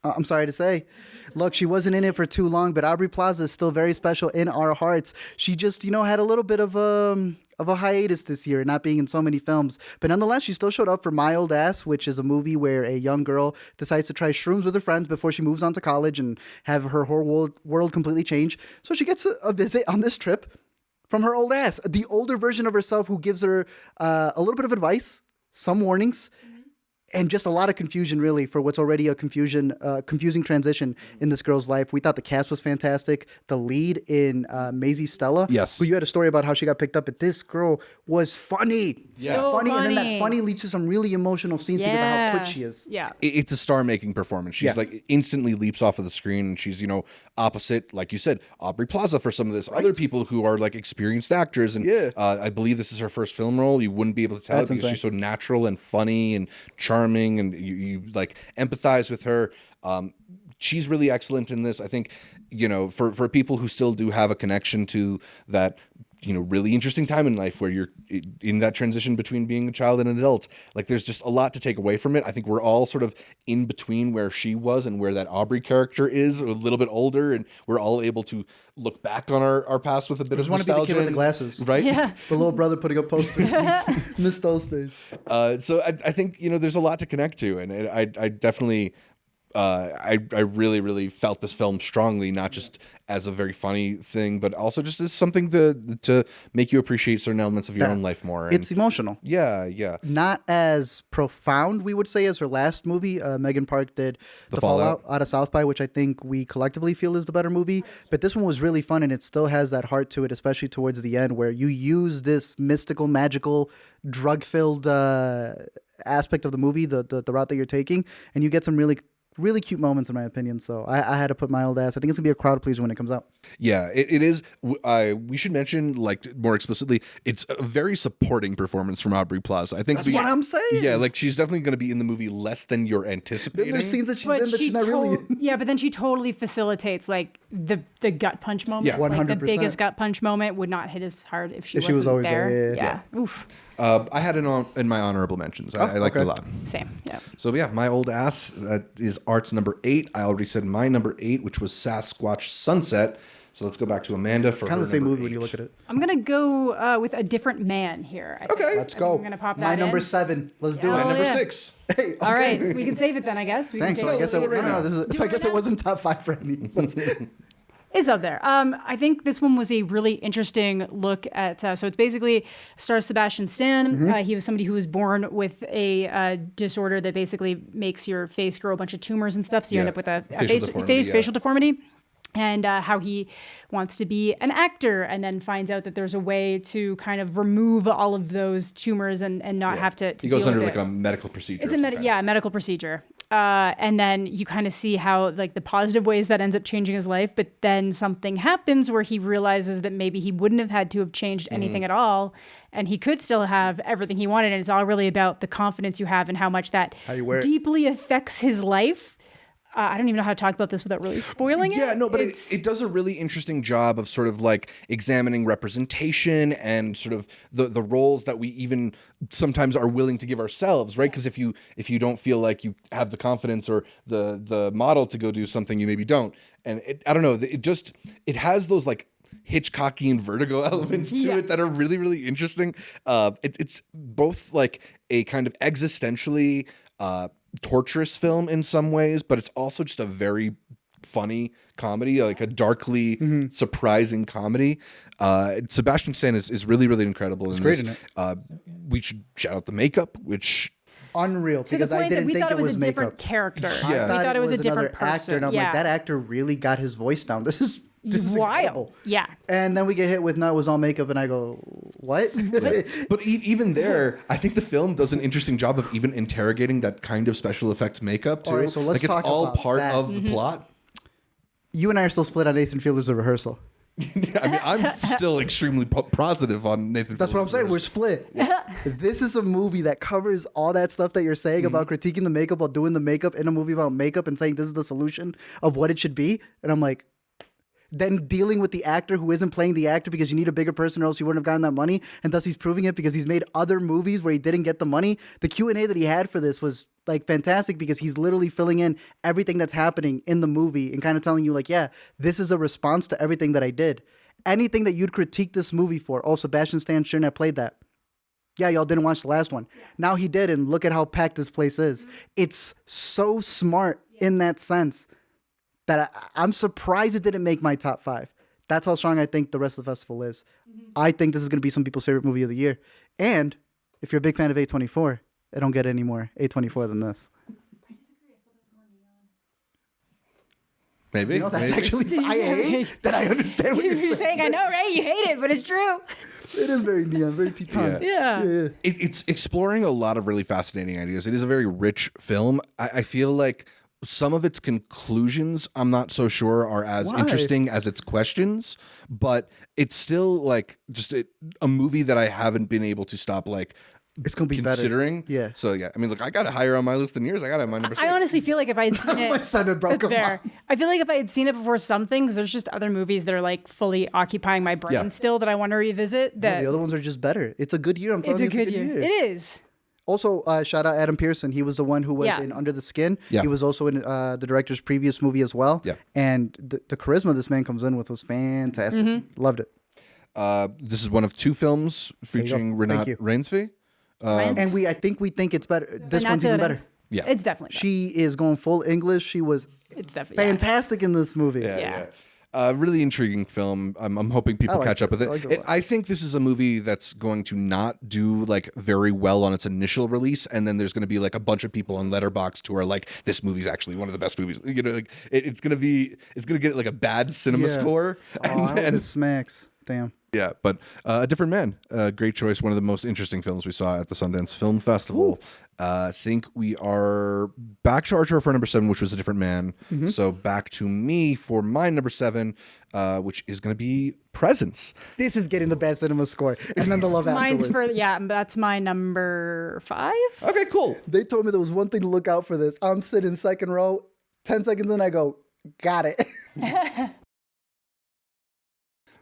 I'm sorry to say. Look, she wasn't in it for too long, but Aubrey Plaza is still very special in our hearts. She just, had a little bit of a hiatus this year, not being in so many films. But nonetheless, she still showed up for My Old Ass, which is a movie where a young girl decides to try shrooms with her friends before she moves on to college and have her whole world completely change. So she gets a visit on this trip from her old ass, the older version of herself who gives her a little bit of advice, some warnings. and just a lot of confusion, really, for what's already a confusing transition in this girl's life. We thought the cast was fantastic. The lead in Maisie Stella,
Yes.
who you had a story about how she got picked up, but this girl was funny.
Yeah.
So
funny, and then that
funny.
funny leads to some really emotional scenes because of how quick she is.
Yeah.
It's a star-making performance. She's
Yeah.
like instantly leaps off of the screen, and she's opposite, like you said, Aubrey Plaza for some of this. Other people who are like experienced actors, and
Yeah.
I believe this is her first film role. You wouldn't be able to tell
That's
because
insane.
she's so natural and funny and charming, and you like empathize with her. She's really excellent in this. I think for people who still do have a connection to that really interesting time in life where you're in that transition between being a child and an adult. Like there's just a lot to take away from it. I think we're all sort of in between where she was and where that Aubrey character is, a little bit older, and we're all able to look back on our past with a bit of
just wanna be the
nostalgia.
kid with the glasses.
Right?
Yeah.
The little brother putting up posters. Miss those days.
So I think, there's a lot to connect to, and I definitely, I really, really felt this film strongly, not just as a very funny thing, but also just as something to make you appreciate certain elements of your own life more. And
It's emotional.
yeah.
Not as profound, we would say, as her last movie. Megan Park did The Fallout out of South by, which I think we collectively feel is the better movie. But this one was really fun, and it still has that heart to it, especially towards the end, where you use this mystical, magical, drug-filled aspect of the movie, the route that you're taking, and you get some really cute moments, in my opinion. So I had to put my old ass. I think it's gonna be a crowd pleaser when it comes out.
Yeah, it is. We should mention, like, more explicitly, it's a very supporting performance from Aubrey Plaza. I think
That's what I'm saying.
Yeah, like she's definitely going to be in the movie less than you're anticipating.
Then there's scenes that she's in that she's not really in.
Yeah, but then she totally facilitates like the gut punch moment.
Yeah.
Like the
100%.
biggest gut punch moment would not hit as hard if she
If she
wasn't
was always
there.
there, yeah.
Oof.
I had it in my honorable mentions. I liked it a
okay.
lot.
Same. Yeah.
So yeah, my old ass, that is Art's number 8. I already said my number 8, which was Sasquatch Sunset. So let's go back to Amanda for
Kind
her
of the same
number
movie when you
8.
look at it.
I'm gonna go with a different man here. I think.
Okay.
Let's go.
I'm gonna pop that
My number
in.
7. Let's do
Yeah.
it.
My number
yeah.
6.
Hey, okay.
All right, we can save it then. I guess. We
Thanks.
Can
So
save
I guess
it.
it,
right now.
so I guess it wasn't top 5 for any.
It's up there. I think this one was a really interesting look at. So it's basically stars Sebastian Stan.
Mm-hmm.
He was somebody who was born with a disorder that basically makes your face grow a bunch of tumors and stuff. So you end
Yeah.
up with a
Facial deformity, yeah.
facial deformity. And how he wants to be an actor, and then finds out that there's a way to kind of remove all of those tumors and not have to
He goes
deal
under
with
like
it.
a medical procedure.
It's
or
a
some kind.
a medical procedure. And then you kind of see how like the positive ways that ends up changing his life, but then something happens where he realizes that maybe he wouldn't have had to have changed anything at all, and he could still have everything he wanted. And it's all really about the confidence you have and how much that
you wear it.
deeply affects his life. I don't even know how to talk about this without really spoiling it.
Yeah, no, but
It's-
it does a really interesting job of sort of like examining representation and sort of the roles that we even sometimes are willing to give ourselves, right? Because if you don't feel like you have the confidence or the model to go do something, you maybe don't. And I don't know, it has those like Hitchcockian Vertigo elements to
Yeah.
it that are really, really interesting. It's both like a kind of existentially torturous film in some ways, but it's also just a very funny comedy, like a darkly surprising comedy. Sebastian Stan is really, really incredible. He's
great in it.
We should shout out the makeup, which
Unreal.
to the
Because I
point that
didn't
we
think
thought it was a
makeup.
different character.
Yeah.
We thought it was a different
another
person.
actor, and I'm
yeah.
like, that actor really got his voice down. This is
Wild.
incredible.
Yeah.
And then we get hit with "No, it was all makeup," and I go, "What?"
but even there, I think the film does an interesting job of even interrogating that kind of special effects makeup too.
All right, so let's
like it's
talk
all
about
part
that.
of the plot.
You and I are still split on Nathan Fielder's The Rehearsal.
I mean, I'm still extremely positive on Nathan.
That's what I'm saying. We're split. This is a movie that covers all that stuff that you're saying about critiquing the makeup while doing the makeup in a movie about makeup and saying this is the solution of what it should be. And I'm like, then dealing with the actor who isn't playing the actor because you need a bigger person or else you wouldn't have gotten that money. And thus he's proving it because he's made other movies where he didn't get the money. The Q&A that he had for this was like fantastic because he's literally filling in everything that's happening in the movie and kind of telling you like, yeah, this is a response to everything that I did. Anything that you'd critique this movie for, oh, Sebastian Stan shouldn't have played that. Yeah, y'all didn't watch the last one. Now he did, and look at how packed this place is. It's so smart in that sense that I'm surprised it didn't make my top 5. That's how strong I think the rest of the festival is. I think this is going to be some people's favorite movie of the year. And if you're a big fan of A24, I don't get any more A24 than this.
Maybe.
You know, that's
maybe.
actually I hate that. I understand what
You're
you're
saying, I know, right? You hate it, but it's true.
It is very neon, very Teton.
Yeah.
It's exploring a lot of really fascinating ideas. It is a very rich film. I feel like some of its conclusions, I'm not so sure, are as interesting as its questions, but it's still like just a movie that I haven't been able to stop like
It's gonna be
considering.
better. Yeah.
So yeah, I mean, look, I got it higher on my list than yours. I got it on my number 6.
I honestly feel like if I had seen it,
My seven, bro,
that's
come
fair.
on.
I feel like if I had seen it before something, because there's just other movies that are like fully occupying my brain
Yeah.
still that I want to revisit. That
The other ones are just better. It's a good year. I'm telling
it's
you,
a good year. It is.
Also, shout out Adam Pearson. He was the one who was
Yeah.
in Under the Skin.
Yeah.
He was also in the director's previous movie as well.
Yeah.
And the charisma this man comes in with was fantastic.
Mm-hmm.
Loved it.
This is one of 2 films featuring
Thank
Renate
you.
Reinsve.
Mine's-
And I think we think it's better. This
not
one's
till
even
it
better.
ends.
Yeah.
It's definitely better.
She is going full English. She was
It's definitely
fantastic in this movie.
Yeah.
Really intriguing film. I'm hoping people
liked
catch up
it.
with
I
it.
liked it a lot.
I think this is a movie that's going to not do like very well on its initial release, and then there's going to be like a bunch of people on Letterboxd who are like, "This movie's actually one of the best movies." You know, like it's going to get like a bad cinema
Yeah.
score.
Oh, I hope it smacks. Damn.
Yeah, but A Different Man, great choice. One of the most interesting films we saw at the Sundance Film Festival. I think we are back to Archer for number 7, which was A Different Man.
Mm-hmm.
So back to me for my number 7, which is going to be Presence.
This is getting the bad cinema score. And then the love
Mine's
afterwards.
that's my number 5.
Okay, cool.
They told me there was one thing to look out for this. I'm sitting second row. 10 seconds in, I go, got it.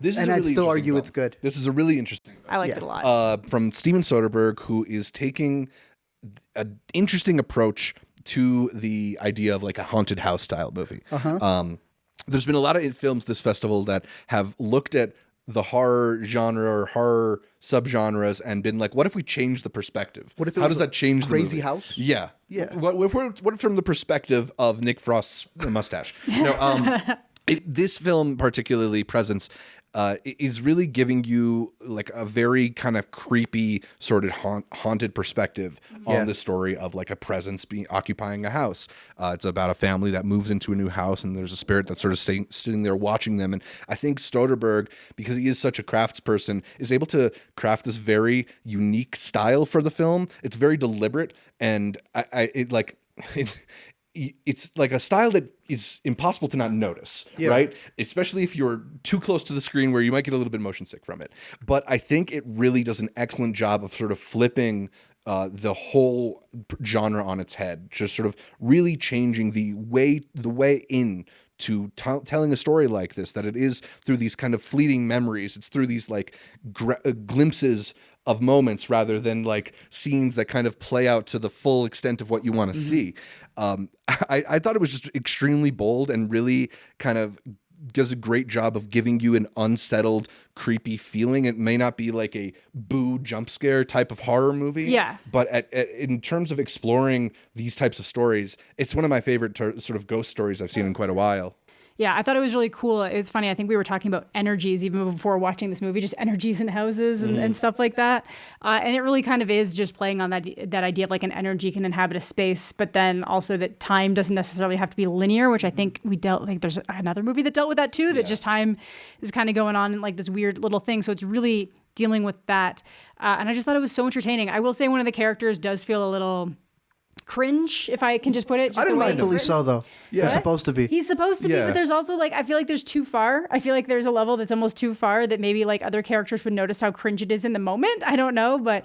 This is
And
a
I'd
really
still
interesting
argue
film.
it's good.
This is a really interesting film.
I liked it a lot.
From Steven Soderbergh, who is taking an interesting approach to the idea of like a haunted house style movie. There's been a lot of films this festival that have looked at the horror genre or horror subgenres and been like, what if we change the perspective?
What if it
How
was
does that change
Crazy
the movie?
House?
Yeah.
Yeah.
What if from the perspective of Nick Frost's mustache? This film, particularly Presence, is really giving you like a very kind of creepy sort of haunted perspective on the story of like a presence occupying a house. It's about a family that moves into a new house and there's a spirit that's sort of sitting there watching them. And I think Soderbergh, because he is such a craftsperson, is able to craft this very unique style for the film. It's very deliberate, and it's like a style that is impossible to not notice, right? Especially if you're too close to the screen where you might get a little bit motion sick from it. But I think it really does an excellent job of sort of flipping the whole genre on its head, just sort of really changing the way in to telling a story like this, that it is through these kind of fleeting memories. It's through these like glimpses of moments rather than like scenes that kind of play out to the full extent of what you want to see. I thought it was just extremely bold and really kind of does a great job of giving you an unsettled, creepy feeling. It may not be like a boo jump scare type of horror movie.
Yeah.
But in terms of exploring these types of stories, it's one of my favorite sort of ghost stories I've seen in quite a while.
Yeah, I thought it was really cool. It was funny. I think we were talking about energies even before watching this movie, just energies in houses and stuff like that. And it really kind of is just playing on that idea of like an energy can inhabit a space, but then also that time doesn't necessarily have to be linear, which I think there's another movie that dealt with that too, that just time is kind of going on in like this weird little thing. So it's really dealing with that. And I just thought it was so entertaining. I will say one of the characters does feel a little cringe, if I can just put it. Just
I didn't
the way
mind
he's
him.
Rightfully
written.
so, though.
Yeah.
He's supposed to be.
He's supposed to be,
Yeah.
but there's also like, I feel like there's too far. I feel like there's a level that's almost too far that maybe like other characters would notice how cringe it is in the moment. I don't know, but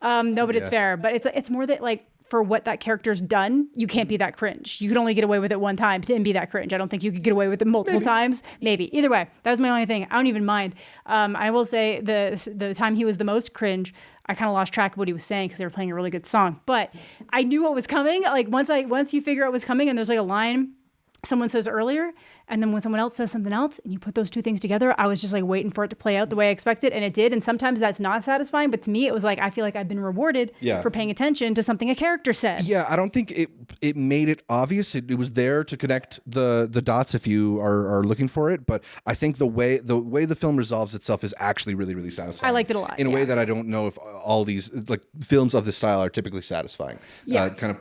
no, but it's fair. But it's more that like for what that character's done, you can't be that cringe. You can only get away with it one time and be that cringe. I don't think you could get away with it multiple times. Maybe. Either way, that was my only thing. I don't even mind. I will say the time he was the most cringe, I kind of lost track of what he was saying because they were playing a really good song. But I knew what was coming. Like once you figure out what's coming, and there's like a line someone says earlier, and then when someone else says something else, and you put those two things together, I was just like waiting for it to play out the way I expected, and it did. And sometimes that's not satisfying, but to me, it was like I feel like I've been rewarded for paying attention to something a character said.
Yeah, I don't think it made it obvious. It was there to connect the dots if you are looking for it. But I think the way the film resolves itself is actually really, really satisfying.
I liked it a lot
in a way that I don't know if all these like films of this style are typically satisfying.
Yeah,
kind of.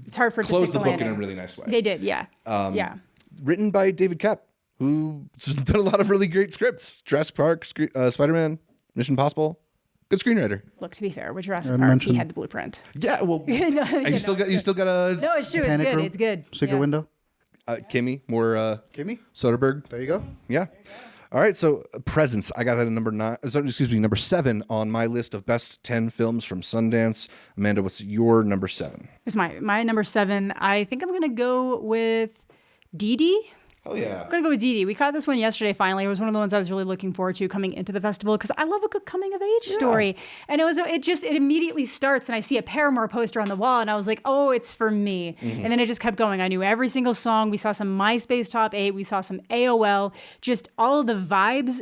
It's hard for it to
close
stick
the
the
book in
landing.
a really nice way.
They did, yeah. Yeah.
Written by David Koepp, who's done a lot of really great scripts. Jurassic Park, Spider-Man, Mission Impossible. Good screenwriter.
Look, to be fair, with Jurassic Park, he had the blueprint.
Yeah, well,
No,
you still got a
No, it's true. It's
Panic
good.
Room,
It's good.
Secret Window.
Kimmy, more
Kimmy.
Soderbergh.
There you go.
Yeah. All right, so Presence. I got that at number 7 on my list of best 10 films from Sundance. Amanda, what's your number 7?
It's my number 7. I think I'm gonna go with Didi.
Hell yeah.
I'm gonna go with Didi. We caught this one yesterday. Finally, it was one of the ones I was really looking forward to coming into the festival because I love a good coming of age story. And it immediately starts, and I see a Paramore poster on the wall, and I was like, oh, it's for me. And then it just kept going. I knew every single song. We saw some MySpace top 8. We saw some AOL. Just all of the vibes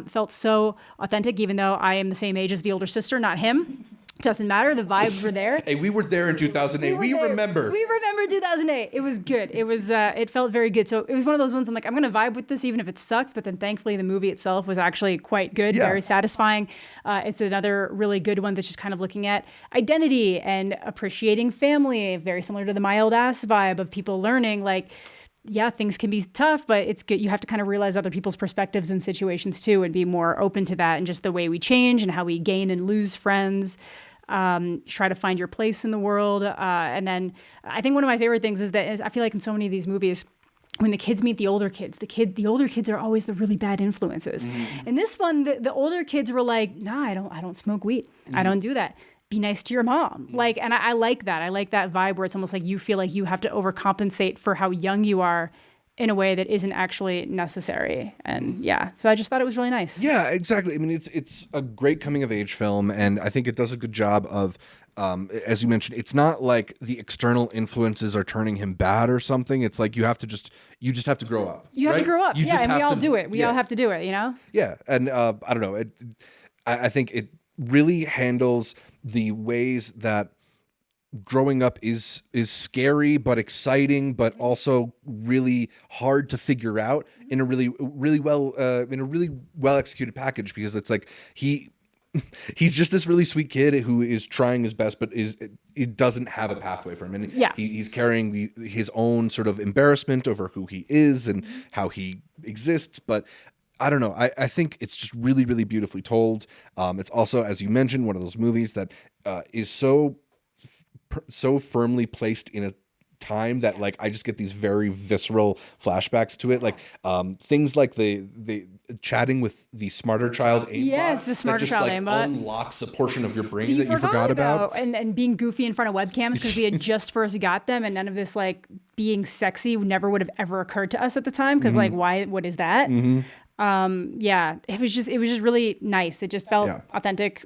felt so authentic, even though I am the same age as the older sister, not him. Doesn't matter. The vibes were there.
Hey, we were there in 2008. We remember.
We remember 2008. It was good. It was. It felt very good. So it was one of those ones I'm like, I'm going to vibe with this even if it sucks. But then thankfully the movie itself was actually quite good, very satisfying. It's another really good one that's just kind of looking at identity and appreciating family, very similar to the My Old Ass vibe of people learning like, yeah, things can be tough, but it's good. You have to kind of realize other people's perspectives and situations too, and be more open to that and just the way we change and how we gain and lose friends. Try to find your place in the world. And then I think one of my favorite things is that I feel like in so many of these movies, when the kids meet the older kids, the older kids are always the really bad influences. In this one, the older kids were like, nah, I don't smoke weed. I don't do that. Be nice to your mom. Like, and I like that. I like that vibe where it's almost like you feel like you have to overcompensate for how young you are in a way that isn't actually necessary. And yeah, so I just thought it was really nice.
Yeah, exactly. I mean, it's a great coming of age film, and I think it does a good job of, as you mentioned, it's not like the external influences are turning him bad or something. It's like you just have to grow up.
You have to grow up.
You just
and we
have
all
to
do it. We all have to do it, you know?
Yeah, and I don't know. I think it really handles the ways that growing up is scary but exciting, but also really hard to figure out in a really well executed package, because it's like he's just this really sweet kid who is trying his best, but he doesn't have a pathway for him, and he's carrying his own sort of embarrassment over who he is and how he exists. But I don't know. I think it's just really, really beautifully told. It's also, as you mentioned, one of those movies that is so firmly placed in a time that like I just get these very visceral flashbacks to it, like things like the chatting with the smarter child aimbot.
Yes, the smarter child aimbot
unlocks a portion of your brain that you forgot about.
And being goofy in front of webcams because we had just first got them, and none of this like being sexy never would have ever occurred to us at the time because like what is that? It was just really nice. It just felt authentic,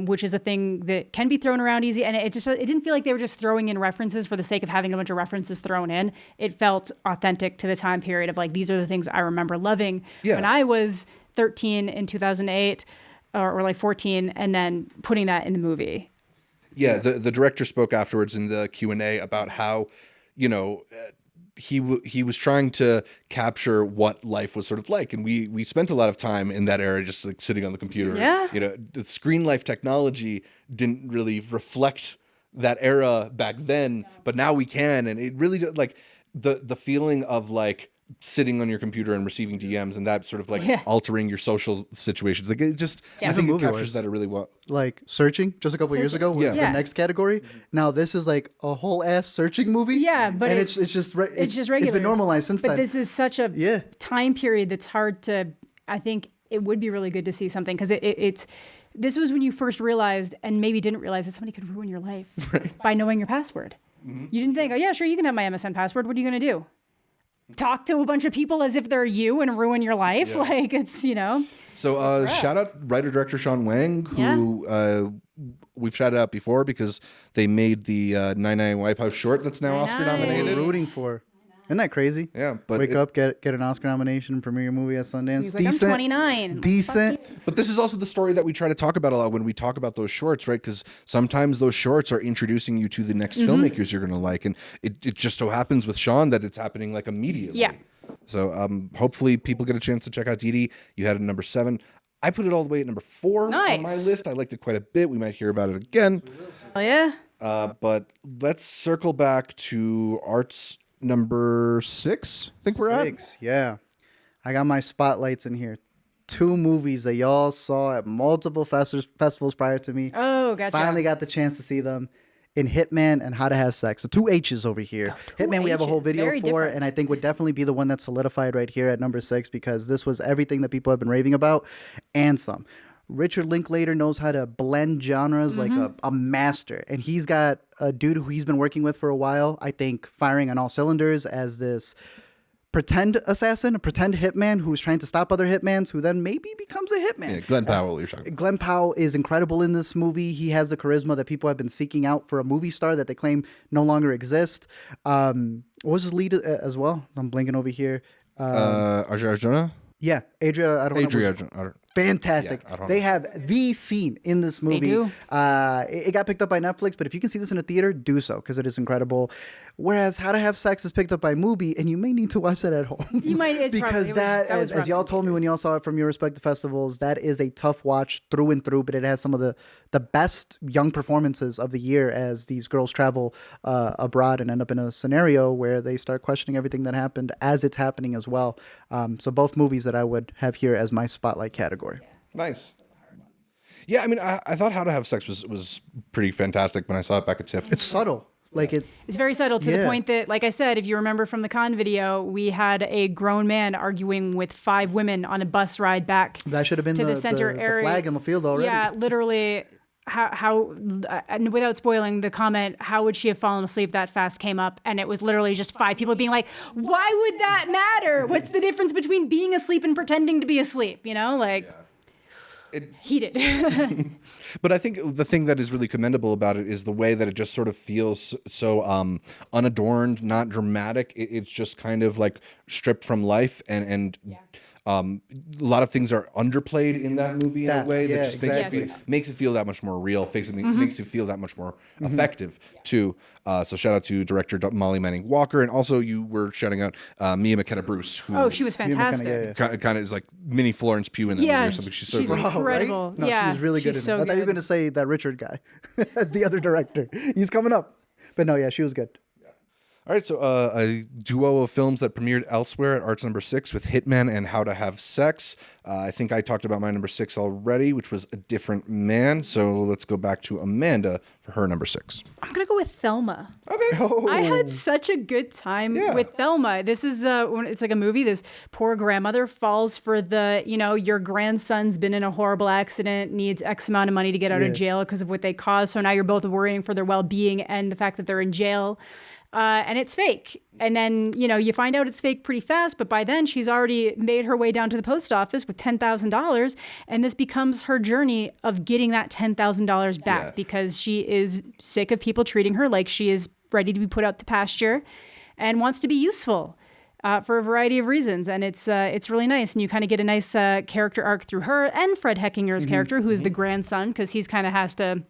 which is a thing that can be thrown around easy. And it didn't feel like they were just throwing in references for the sake of having a bunch of references thrown in. It felt authentic to the time period of like, these are the things I remember loving when I was 13 in 2008 or like 14, and then putting that in the movie.
Yeah. The director spoke afterwards in the Q&A about how, he was trying to capture what life was sort of like, and we spent a lot of time in that era just like sitting on the computer. The screen life technology didn't really reflect that era back then, but now we can, and it really like the feeling of like sitting on your computer and receiving DMs and that sort of like altering your social situations. Like it just, I think it captures that really well.
Like Searching just a couple years ago was the next category. Now this is like a whole ass searching movie.
Yeah, but
and it's just regular.
It's
been normalized since then.
But this is such a time period that's hard to. I think it would be really good to see something because it's. This was when you first realized, and maybe didn't realize, that somebody could ruin your life by knowing your password. You didn't think, oh yeah, sure, you can have my MSN password. What are you gonna do? Talk to a bunch of people as if they're you and ruin your life? Like it's
So shout out writer-director Sean Wang, who we've shouted out before because they made the 99 White House short that's now Oscar nominated.
Rooting for. Isn't that crazy?
Yeah, but
Wake up, get an Oscar nomination, premiere your movie at Sundance.
He's like, I'm 29.
Decent.
But this is also the story that we try to talk about a lot when we talk about those shorts, right? Because sometimes those shorts are introducing you to the next filmmakers you're going to like. And it just so happens with Sean that it's happening like immediately.
Yeah.
So hopefully people get a chance to check out Didi. You had it at number 7. I put it all the way at number 4 on my
Nice.
list. I liked it quite a bit. We might hear about it again.
Oh, yeah.
But let's circle back to Art's number 6. I think we're at.
6, yeah. I got my spotlights in here. 2 movies that y'all saw at multiple festivals prior to me.
Oh, gotcha.
Finally got the chance to see them in Hitman and How to Have Sex. So 2 H's over here. Hitman we have a whole
H's,
video
very
for,
different.
and I think would definitely be the one that's solidified right here at number 6 because this was everything that people have been raving about and some. Richard Linklater knows how to blend genres like a master. And he's got a dude who he's been working with for a while, I think firing on all cylinders as this pretend assassin, a pretend hitman who's trying to stop other hitmans who then maybe becomes a hitman.
Yeah, Glenn Powell, you're talking.
Glenn Powell is incredible in this movie. He has the charisma that people have been seeking out for a movie star that they claim no longer exists. What was his lead as well? I'm blinking over here.
Adria Arjona?
Yeah, Adria. I don't know.
Adria Arjona.
Fantastic.
Yeah, I don't
They
know.
have the scene in this movie.
do.
It got picked up by Netflix, but if you can see this in a theater, do so because it is incredible. Whereas How to Have Sex is picked up by Mubi, and you may need to watch that at home.
You might. It's
because
probably,
that,
was
as y'all told me when y'all saw it from your respective festivals, that is a tough watch through and through. But it has some of the best young performances of the year as these girls travel abroad and end up in a scenario where they start questioning everything that happened as it's happening as well. So both movies that I would have here as my spotlight category.
Nice. Yeah, I mean, I thought How to Have Sex was pretty fantastic when I saw it back at TIFF.
It's subtle. Like it.
It's very subtle to the
Yeah.
point that, like I said, if you remember from the con video, we had a grown man arguing with 5 women on a bus ride back.
That should have been
to the center
the
area.
flag in the field already.
Yeah, literally. How and without spoiling the comment, how would she have fallen asleep that fast came up, and it was literally just 5 people being like, why would that matter? What's the difference between being asleep and pretending to be asleep? You know, like heated.
But I think the thing that is really commendable about it is the way that it just sort of feels so unadorned, not dramatic. It's just kind of like stripped from life, and a lot of things are underplayed in that movie in a way that just makes it feel that much more real, makes it feel that much more effective too. So shout out to director Molly Manning Walker, and also you were shouting out Mia McKenna Bruce, who
Oh, she was fantastic.
kind of is like mini Florence Pugh in that movie or something. She's so
she's
great.
incredible.
No,
yeah,
she's really good.
She's
in
so
it. I thought you were
good.
going to say that Richard guy as the other director. He's coming up. But no, yeah, she was good.
All right, so a duo of films that premiered elsewhere at Arts number 6 with Hitman and How to Have Sex. I think I talked about my number 6 already, which was A Different Man. So let's go back to Amanda for her number 6.
I'm gonna go with Thelma.
Okay.
I had such a good time with Thelma. This is it's like a movie. This poor grandmother falls for the, your grandson's been in a horrible accident, needs X amount of money to get out of jail because of what they caused. So now you're both worrying for their well-being and the fact that they're in jail. And it's fake. And then, you find out it's fake pretty fast, but by then she's already made her way down to the post office with $10,000. And this becomes her journey of getting that $10,000 back because she is sick of people treating her like she is ready to be put out to pasture and wants to be useful. For a variety of reasons, and it's really nice, and you kind of get a nice character arc through her and Fred Heckinger's character, who is the grandson, because he's kind of has to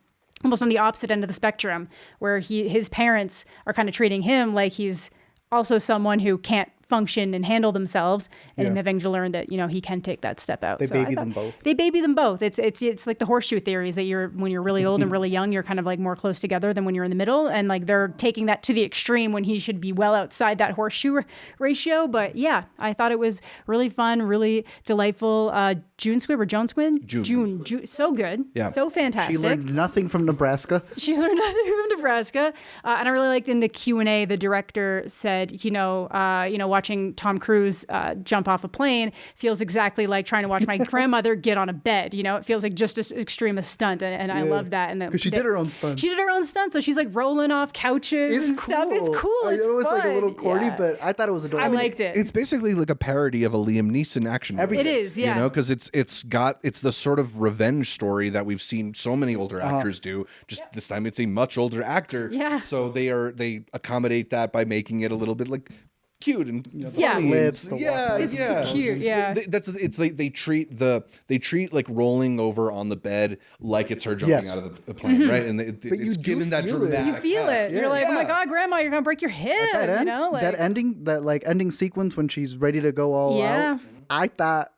almost on the opposite end of the spectrum, where his parents are kind of treating him like he's also someone who can't function and handle themselves, and him having to learn that he can take that step out.
They baby them both.
They baby them both. It's like the horseshoe theories that when you're really old and really young, you're kind of like more close together than when you're in the middle, and like they're taking that to the extreme when he should be well outside that horseshoe ratio. But yeah, I thought it was really fun, really delightful. June Squibb or Joan Squibb? June, so good, so fantastic.
She learned nothing from Nebraska.
She learned nothing from Nebraska, and I really liked in the Q&A, the director said, watching Tom Cruise jump off a plane feels exactly like trying to watch my grandmother get on a bed. It feels like just as extreme a stunt, and I love that. And
because she did her own stunt.
She did her own stunt, so she's like rolling off couches and stuff. It's cool. It's
it was
fun.
like a little corny, but I thought it was adorable.
I liked it.
It's basically like a parody of a Liam Neeson action movie.
It is, yeah.
Because it's the sort of revenge story that we've seen so many older actors do. Just this time, it's a much older actor.
Yeah.
So they accommodate that by making it a little bit like cute and
Yeah.
funny.
Flips, the
Yeah,
walk-
It's
yeah.
cute, yeah.
It's like they treat like rolling over on the bed like it's her jumping
Yes.
out of the plane, right? And
you
it's
do
given that
feel it.
dramatic.
You feel it. You're like, oh my
Yeah.
God, Grandma, you're gonna break your hip.
That end,
You know, like
that ending sequence when she's ready to go all
Yeah.
out. I thought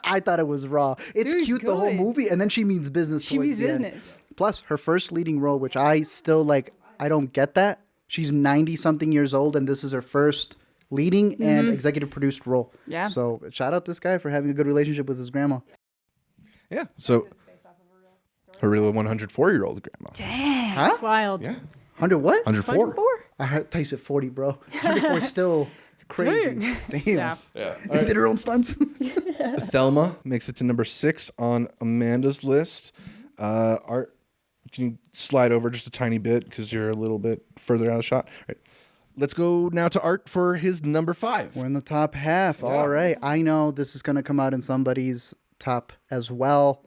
I thought it was raw. It's
Dude,
cute the whole
good.
movie, and then she means business.
She
towards
means
the end.
business.
Plus, her first leading role, which I still like, I don't get that. She's 90 something years old, and this is her first leading and executive produced role.
Yeah.
So shout out this guy for having a good relationship with his grandma.
Yeah. So her real 104-year-old grandma.
dang,
Huh?
that's wild.
Yeah.
100 what?
104.
104?
I heard you said 40, bro. 104 is still crazy. Damn.
Yeah.
Yeah.
Did her own stunts.
Thelma makes it to number 6 on Amanda's list. Art, can you slide over just a tiny bit because you're a little bit further out of shot? All right. Let's go now to Art for his number 5.
We're in the top half. All right. I know this is going to come out in somebody's top as well.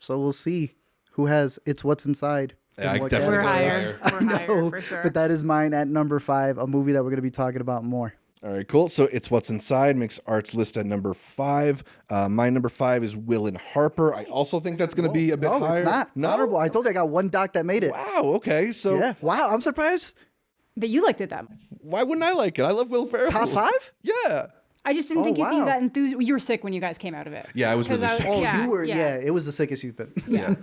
So we'll see who has It's What's Inside.
Yeah,
in
I
what
definitely
We're
category.
go
higher. We're higher
No,
for sure.
but that is mine at number 5, a movie that we're going to be talking about more.
All right, cool. So It's What's Inside makes Art's list at number 5. My number 5 is Will and Harper. I also think that's going to be a bit
No,
higher.
it's not.
No?
Honorable. I told you I got one doc that made it.
Wow, okay. So
Yeah. Wow. I'm surprised.
That you liked it that much.
why wouldn't I like it? I love Will Ferrell.
Top 5?
Yeah.
I just didn't
Oh,
think you
wow.
that enthused. You were sick when you guys came out of it.
Yeah, I was
'Cause
really sick.
Oh,
Yeah,
you were. Yeah. It was the sickest you've been.
Yeah.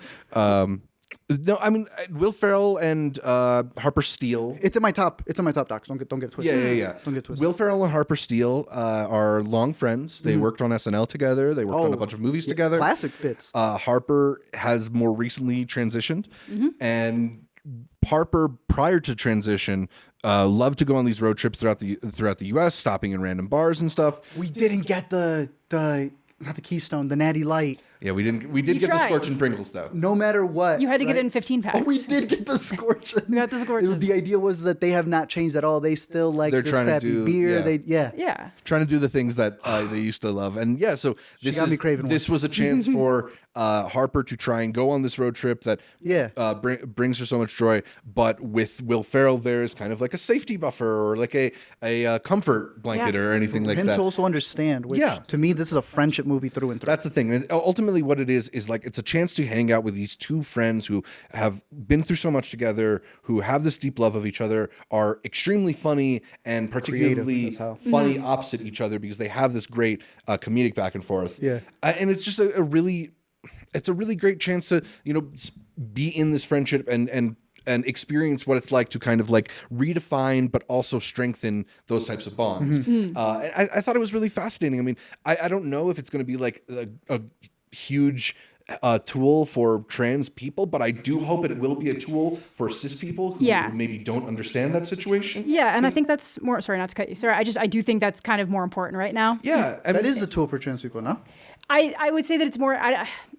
No, I mean Will Ferrell and Harper Steele.
It's in my top. It's in my top docs. Don't get it twisted.
Yeah.
Don't get it twisted.
Will Ferrell and Harper Steele are long friends. They worked on SNL together. They worked on a bunch of movies together.
Classic bits.
Harper has more recently transitioned, and Harper, prior to transition, loved to go on these road trips throughout the U.S., stopping in random bars and stuff.
We didn't get the not the Keystone, the Natty Light.
Yeah, we did get the
tried.
Scorchin' Pringles though.
No matter what.
You had to get
right?
it in 15 packs.
Oh, we did get the Scorchin.
We got the Scorchin'.
The idea was that they have not changed at all. They still like
They're
this
trying to
crappy
do-
beer.
yeah.
Yeah.
Trying to do the things that they used to love, and yeah, so
got me craving
this was a chance for Harper to try and go on this road trip that brings her so much joy, but with Will Ferrell there is kind of like a safety buffer or like a comfort blanket
Yeah.
or anything like
him
that.
to also understand. Which,
Yeah.
to me, this is a friendship movie through and through.
That's the thing. And ultimately, what it is like it's a chance to hang out with these two friends who have been through so much together, who have this deep love of each other, are extremely funny and particularly
as hell.
funny opposite each other because they have this great comedic back and forth.
Yeah.
And it's just a really great chance to be in this friendship and experience what it's like to kind of like redefine but also strengthen those types of bonds. And I thought it was really fascinating. I mean, I don't know if it's going to be like a huge tool for trans people, but I do hope it will be a tool for cis people who
Yeah.
maybe don't understand that situation.
Yeah, and I think that's more. Sorry, not to cut you. Sorry, I do think that's kind of more important right now.
Yeah, I
That
mean,
is a tool for trans people, no?
I would say that it's more.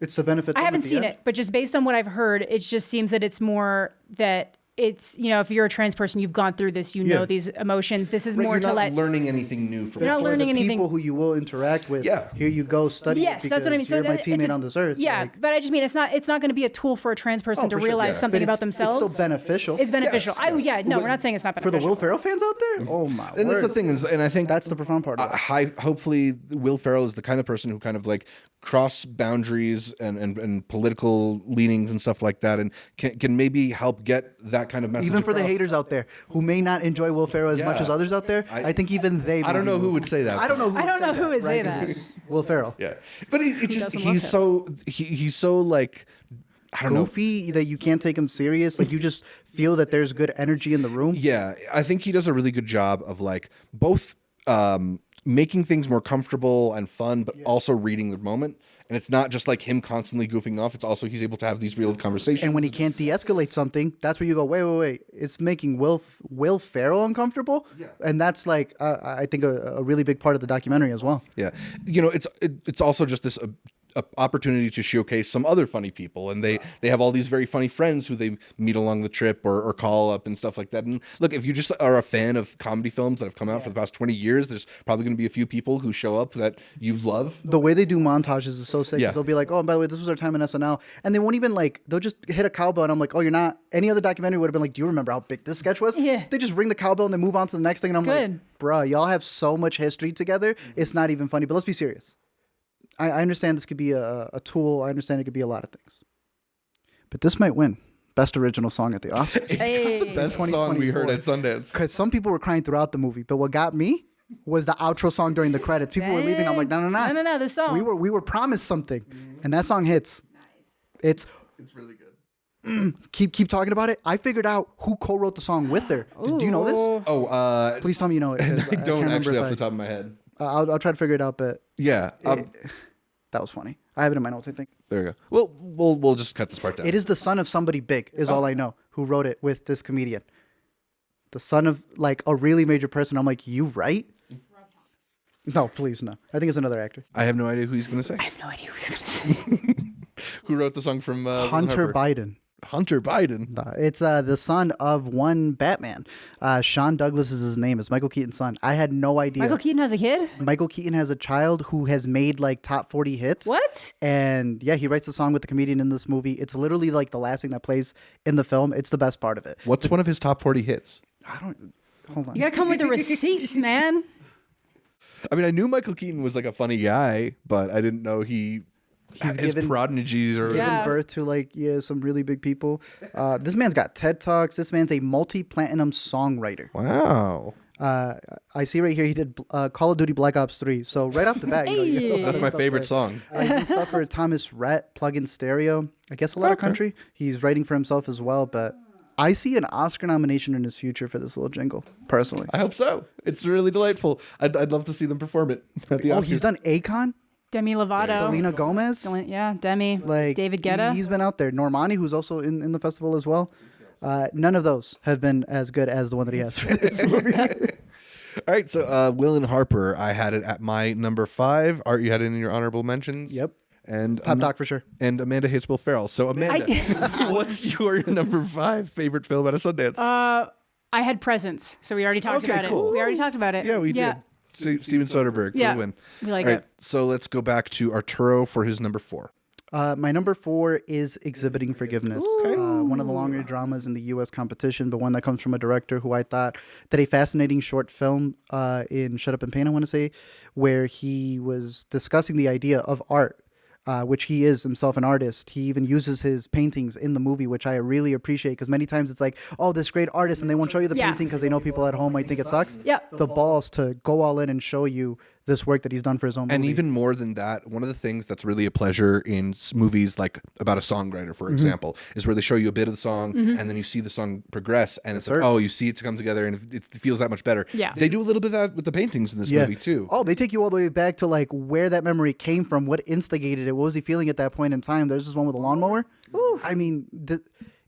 It's the benefit.
I
of
haven't
the
seen
end.
it, but just based on what I've heard, it just seems that it's more that it's, if you're a trans person, you've gone through this,
Yeah.
know these emotions. This is
right,
more
you're
to
not
let.
learning anything new from
You're not
For
learning
the
anything.
people who you will interact with.
Yeah.
Here you go, study.
Yes,
it
that's what I mean.
because you're my
it's
teammate on this earth.
Yeah,
like-
but I just mean it's not going to be a tool for a trans person to
for sure,
realize
yeah.
something
but
about
it's
themselves.
still beneficial.
It's beneficial.
Yes.
No, we're not saying it's not
for
beneficial.
the Will Ferrell fans out there. Oh my
and
word!
that's the thing is, and I think
That's the profound part. Of it.
hopefully Will Ferrell is the kind of person who kind of like cross boundaries and political leanings and stuff like that, and can maybe help get that kind of message
Even for the
across.
haters out there who may not enjoy Will Ferrell as much
Yeah.
as others out there, I think even they.
I don't know who would say that.
I don't know. Who
I don't know who would say
right? 'Cause
that.
it's Will Ferrell.
Yeah, but it's just
doesn't love
he's so like I don't know.
Goofy that you can't take him serious. Like you just feel that there's good energy in the room.
Yeah, I think he does a really good job of like both making things more comfortable and fun, but also reading the moment. And it's not just like him constantly goofing off. It's also he's able to have these real conversations.
And when he can't de-escalate something, that's where you go, wait. It's making Will Ferrell uncomfortable.
Yeah.
And that's like, I think a really big part of the documentary as well.
Yeah, it's also just this an opportunity to showcase some other funny people, and they have all these very funny friends who they meet along the trip or call up and stuff like that. And look, if you just are a fan of comedy films that have come out for the past 20 years, there's probably going to be a few people who show up that you love.
The way they do montages is so sick.
Yeah.
They'll be like, oh, and by the way, this was our time in SNL. And they won't even like, they'll just hit a cowbell. And I'm like, oh, you're not. Any other documentary would have been like, do you remember how big this sketch was?
Yeah.
They just ring the cowbell and they move on to the next thing. And I'm like,
Good.
bruh, y'all have so much history together. It's not even funny. But let's be serious. I understand this could be a tool. I understand it could be a lot of things. But this might win Best Original Song at the Oscars.
It's got the best song we heard at Sundance.
Because some people were crying throughout the movie. But what got me was the outro song during the credits. People were leaving. I'm like, no,
this song.
We were promised something. And that song hits. It's
really good.
keep talking about it. I figured out who co-wrote the song with her. Do you know this?
Oh,
Please tell me you know it. 'Cause
I
can't
don't
remember
actually
if
off the top of my head.
I'll try to figure it out, but
Yeah.
that was funny. I have it in my notes, I think.
There you go. Well, we'll just cut this part down.
It is the son of somebody big, is all I know, who wrote it with this comedian. The son of like a really major person. I'm like, you right? No, please no. I think it's another actor.
I have no idea who he's going to say.
I have no idea who he's gonna say.
Who wrote the song from
Hunter
Harper?
Biden.
Hunter Biden.
It's the son of one Batman. Sean Douglas is his name. It's Michael Keaton's son. I had no idea.
Michael Keaton has a kid.
Michael Keaton has a child who has made like top 40 hits.
What?
And yeah, he writes the song with the comedian in this movie. It's literally like the last thing that plays in the film. It's the best part of it.
What's one of his top 40 hits?
I don't. Hold on.
You gotta come with the receipts, man.
I mean, I knew Michael Keaton was like a funny guy, but I didn't know his
given-
prodigies or
Yeah.
Given birth to like some really big people. This man's got TED Talks. This man's a multi-platinum songwriter.
Wow.
I see right here he did Call of Duty Black Ops 3. So right off the bat,
Hey.
That's my favorite song.
He's done stuff for Thomas Rhett, Plug-in Stereo. I guess a lot of country. He's writing for himself as well, but I see an Oscar nomination in his future for this little jingle, personally.
I hope so. It's really delightful. I'd love to see them perform it at the
Oh,
Oscars.
he's done Akon,
Demi Lovato.
Selena Gomez.
Yeah, Demi.
Like
David Guetta.
He's been out there. Normani, who's also in the festival as well. None of those have been as good as the one that he has for this movie.
All right, so Will and Harper, I had it at my number 5. Art, you had it in your honorable mentions.
Yep.
And
Top doc for sure.
And Amanda hates Will Ferrell. So Amanda, what's your number 5 favorite film at a Sundance?
I had Presents, so we already talked
Okay,
about
cool.
it. We already talked about it.
Yeah, we did. Steven Soderbergh.
Yeah.
Cool win.
We like
All right,
it.
so let's go back to Arturo for his number 4.
My number 4 is Exhibiting Forgiveness. One of the longer dramas in the U.S. competition, but one that comes from a director who I thought did a fascinating short film in Shut Up and Paint, I want to say, where he was discussing the idea of art. Which he is himself an artist. He even uses his paintings in the movie, which I really appreciate because many times it's like, oh, this great artist, and they won't show you the
Yeah.
painting because they know people at home might think it sucks.
Yep.
The balls to go all in and show you this work that he's done for his own movie.
And even more than that, one of the things that's really a pleasure in movies like about a songwriter, for example, is where they show you a bit of the song and then you see the song progress and it's like, oh, you see it come together and it feels that much better.
Yeah.
They do a little bit of that with the paintings in this movie too.
Oh, they take you all the way back to like where that memory came from, what instigated it, what was he feeling at that point in time. There's this one with a lawnmower. I mean,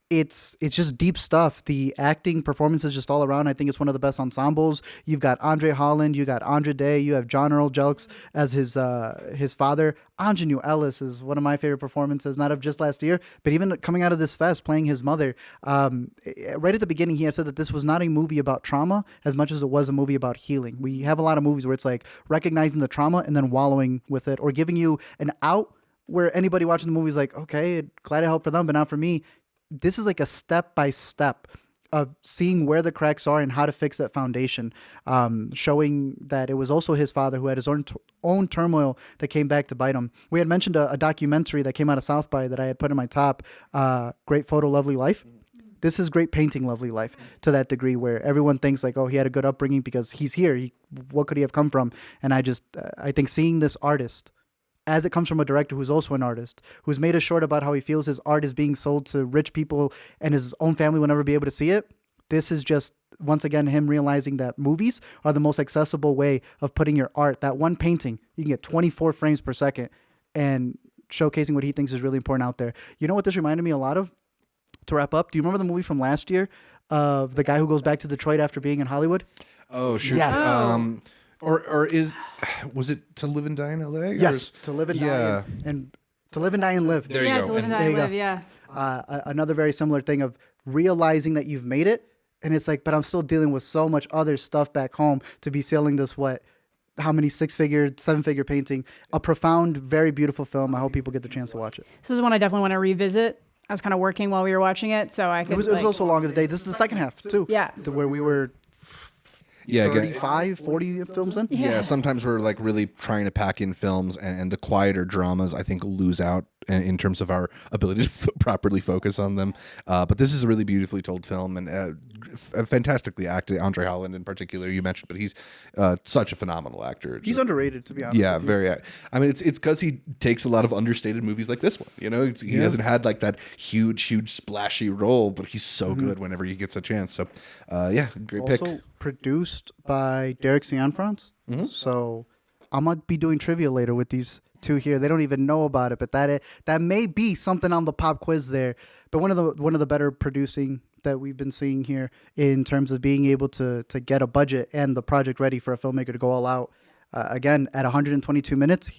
it's just deep stuff. The acting performances just all around. I think it's one of the best ensembles. You've got Andre Holland, you got Andra Day, you have John Earl Jelks as his father. Ingenue Ellis is one of my favorite performances, not of just last year, but even coming out of this fest playing his mother. Right at the beginning, he had said that this was not a movie about trauma as much as it was a movie about healing. We have a lot of movies where it's like recognizing the trauma and then wallowing with it or giving you an out where anybody watching the movie is like, okay, glad I helped for them, but not for me. This is like a step-by-step of seeing where the cracks are and how to fix that foundation, showing that it was also his father who had his own turmoil that came back to bite him. We had mentioned a documentary that came out of South by that I had put in my top, Great Photo, Lovely Life. This is great painting, Lovely Life, to that degree where everyone thinks like, oh, he had a good upbringing because he's here. What could he have come from? And I think seeing this artist, as it comes from a director who's also an artist, who's made a short about how he feels his art is being sold to rich people and his own family will never be able to see it. This is just, once again, him realizing that movies are the most accessible way of putting your art. That one painting, you can get 24 frames per second and showcasing what he thinks is really important out there. You know what this reminded me a lot of? To wrap up, do you remember the movie from last year of the guy who goes back to Detroit after being in Hollywood?
Oh, shoot.
Yes.
Was it To Live and Die in L.A.?
Yes, To Live and
Yeah.
Die and To Live and Die and Live.
There you
Yeah,
go.
to live and
And-
die
there you
live.
go.
Yeah.
Another very similar thing of realizing that you've made it, and it's like, but I'm still dealing with so much other stuff back home to be selling this how many 6-figure, 7-figure painting. A profound, very beautiful film. I hope people get the chance to watch it.
This is one I definitely want to revisit. I was kind of working while we were watching it, so I could.
It was also long of the day. This is the second half too.
Yeah.
Where we were
Yeah, again,
35, 40 films in.
yeah, sometimes we're like really trying to pack in films, and the quieter dramas I think lose out in terms of our ability to properly focus on them. But this is a really beautifully told film, and fantastically acted. Andre Holland in particular, you mentioned, but he's such a phenomenal actor.
He's underrated, to be honest.
Yeah,
with you.
very. I mean, it's because he takes a lot of understated movies like this one. You know, he hasn't had like that huge splashy role, but he's so good whenever he gets a chance. So, yeah, great pick.
Also produced by Derek Cianfrance. So I'm gonna be doing trivia later with these two here. They don't even know about it, but that may be something on the pop quiz there. But one of the better producing that we've been seeing here in terms of being able to get a budget and the project ready for a filmmaker to go all out. Again, at 122 minutes,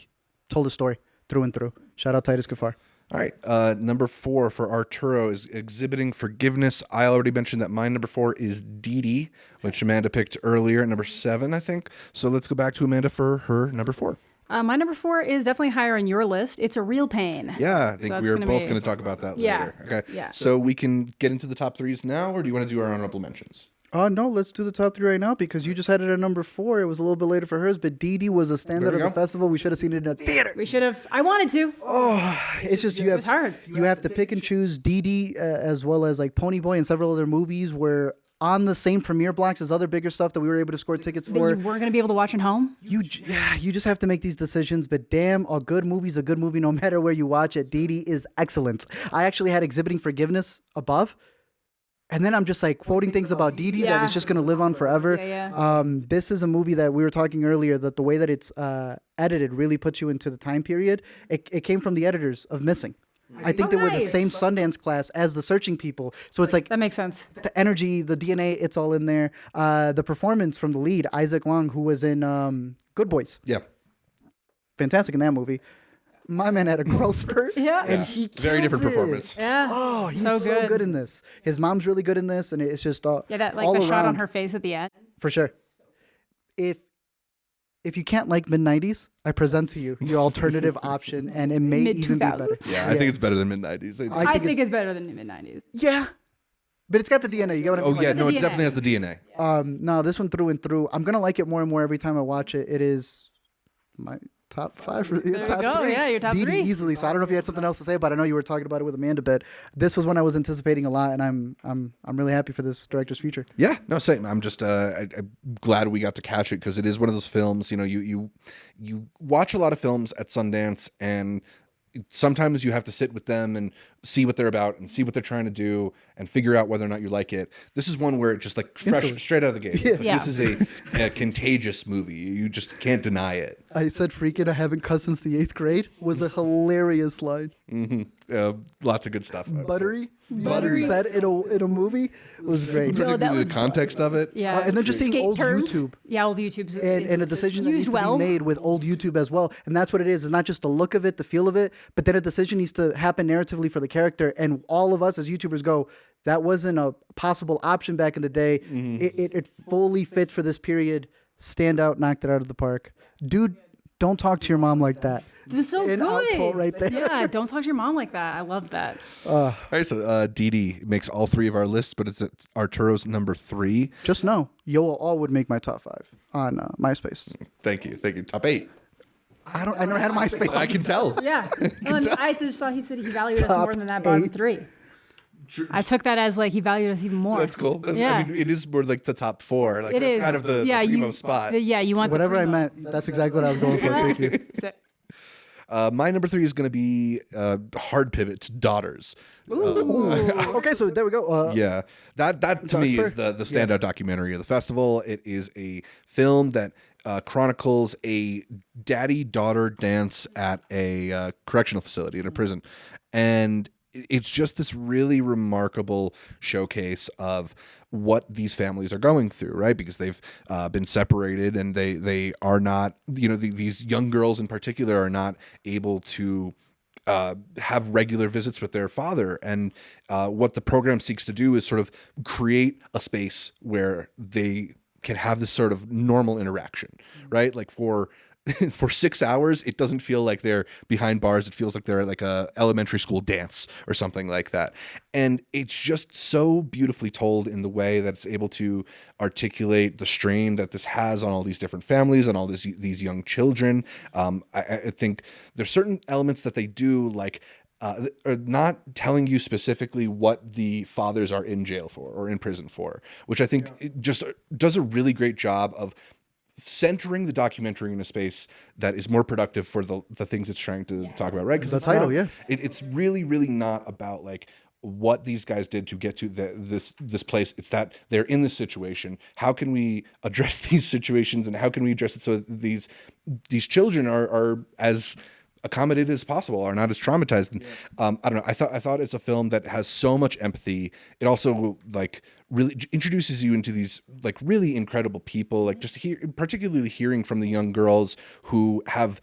told a story through and through. Shout out Titus Gafar.
All right, number 4 for Arturo is Exhibiting Forgiveness. I already mentioned that my number 4 is Didi, which Amanda picked earlier at number 7, I think. So let's go back to Amanda for her number 4.
My number 4 is definitely higher on your list. It's A Real Pain.
Yeah, I think
that's
we were
gonna
both
be-
going to talk about that
Yeah,
later. Okay,
yeah.
So we can get into the top 3s now, or do you want to do our honorable mentions?
No, let's do the top 3 right now because you just had it at number 4. It was a little bit later for hers, but Didi was a standout
There we
of the
go.
festival. We should have seen it in a theater.
We should have. I wanted to.
It's just
was hard.
You have to pick and choose Didi as well as like Pony Boy and several other movies were on the same premiere blocks as other bigger stuff that we were able to score tickets
That
for.
you weren't going to be able to watch at home.
You just have to make these decisions. But damn, a good movie's a good movie no matter where you watch it. Didi is excellent. I actually had Exhibiting Forgiveness above. And then I'm just like quoting things about Didi that
Yeah.
is just going to live on forever.
Yeah.
This is a movie that we were talking earlier that the way that it's edited really puts you into the time period. It came from the editors of Missing. I think they were the
nice.
same Sundance class as the Searching people. So it's like
That makes sense.
the energy, the DNA, it's all in there. The performance from the lead, Isaac Wong, who was in Good Boys.
Yeah.
Fantastic in that movie. My man had a growth spurt.
Yeah.
And he
Very different
kills it.
performance.
Yeah.
Oh, he's
So
so
good.
good in this. His mom's really good in this, and it's just
Yeah, that like
all
the
around,
shot on her face at the end.
for sure. If you can't like mid-90s, I present to you the alternative option, and it may even be better.
Mid-2000s.
Yeah, I think it's better than mid-90s.
I
I
think
think it's better than the mid 90s.
Yeah, but it's got the DNA. You get what I mean?
Oh, yeah,
Like,
no,
The
it
DNA.
definitely has the DNA.
No, this one through and through. I'm gonna like it more and more every time I watch it. It is my top 5,
we
top
go.
3.
Yeah, your top
Didi
3.
easily. So I don't know if you had something else to say, but I know you were talking about it with Amanda. But this was one I was anticipating a lot, and I'm really happy for this director's future.
Yeah, no, same. I'm just I'm glad we got to catch it because it is one of those films. You know, you watch a lot of films at Sundance, and sometimes you have to sit with them and see what they're about and see what they're trying to do and figure out whether or not you like it. This is one where it just like
Instantly.
straight out of the gate. It's like,
Yeah.
This is a contagious movie. You just can't deny it.
I said freaking I haven't cussed since the 8th grade was a hilarious line.
Lots of good stuff.
Buttery
Buttery.
said in a movie was great.
Particularly the context of it.
Yeah.
And then just seeing
Skate
old
terms.
YouTube.
Yeah, old YouTube's
And a decision that needs
used
to
well.
be made with old YouTube as well. And that's what it is. It's not just the look of it, the feel of it, but then a decision needs to happen narratively for the character. And all of us as YouTubers go, that wasn't a possible option back in the day. It fully fits for this period. Stand out, knocked it out of the park. Dude, don't talk to your mom like that.
It was so
An out quote
good.
right there.
Yeah, don't talk to your mom like that. I love that.
All right, so Didi makes all 3 of our lists, but it's Arturo's number 3.
Just know, Yo All would make my top 5 on MySpace.
Thank you. Top 8.
I never had a MySpace.
I can tell.
Yeah. And I just thought he said he valued us
Top
more than that bottom
8.
3. I took that as like he valued us even more.
That's cool.
Yeah.
I mean, it is more like the top 4. Like
It
that's
is.
kind of the primo spot.
Yeah, you want
Whatever
the
I
primo.
meant, that's exactly what I was going for. Thank you.
So-
My number 3 is going to be hard pivot to Daughters.
Okay, so there we go.
Yeah, that to me is the standout documentary of the festival. It is a film that chronicles a daddy-daughter dance at a correctional facility in a prison, and it's just this really remarkable showcase of what these families are going through, right? Because they've been separated, and they are not, these young girls in particular are not able to have regular visits with their father. And what the program seeks to do is sort of create a space where they can have this sort of normal interaction, right? Like for 6 hours, it doesn't feel like they're behind bars. It feels like they're at like a elementary school dance or something like that. And it's just so beautifully told in the way that it's able to articulate the strain that this has on all these different families and all these young children. I think there's certain elements that they do, like are not telling you specifically what the fathers are in jail for or in prison for, which I think it just does a really great job of centering the documentary in a space that is more productive for the things it's trying to talk about, right? Because
The title,
it's really, really not about like what these guys did to get to this place. It's that they're in this situation. How can we address these situations, and how can we address it so that these children are as accommodated as possible, are not as traumatized? And I don't know, I thought it's a film that has so much empathy. It also like really introduces you into these like really incredible people, like just particularly hearing from the young girls who have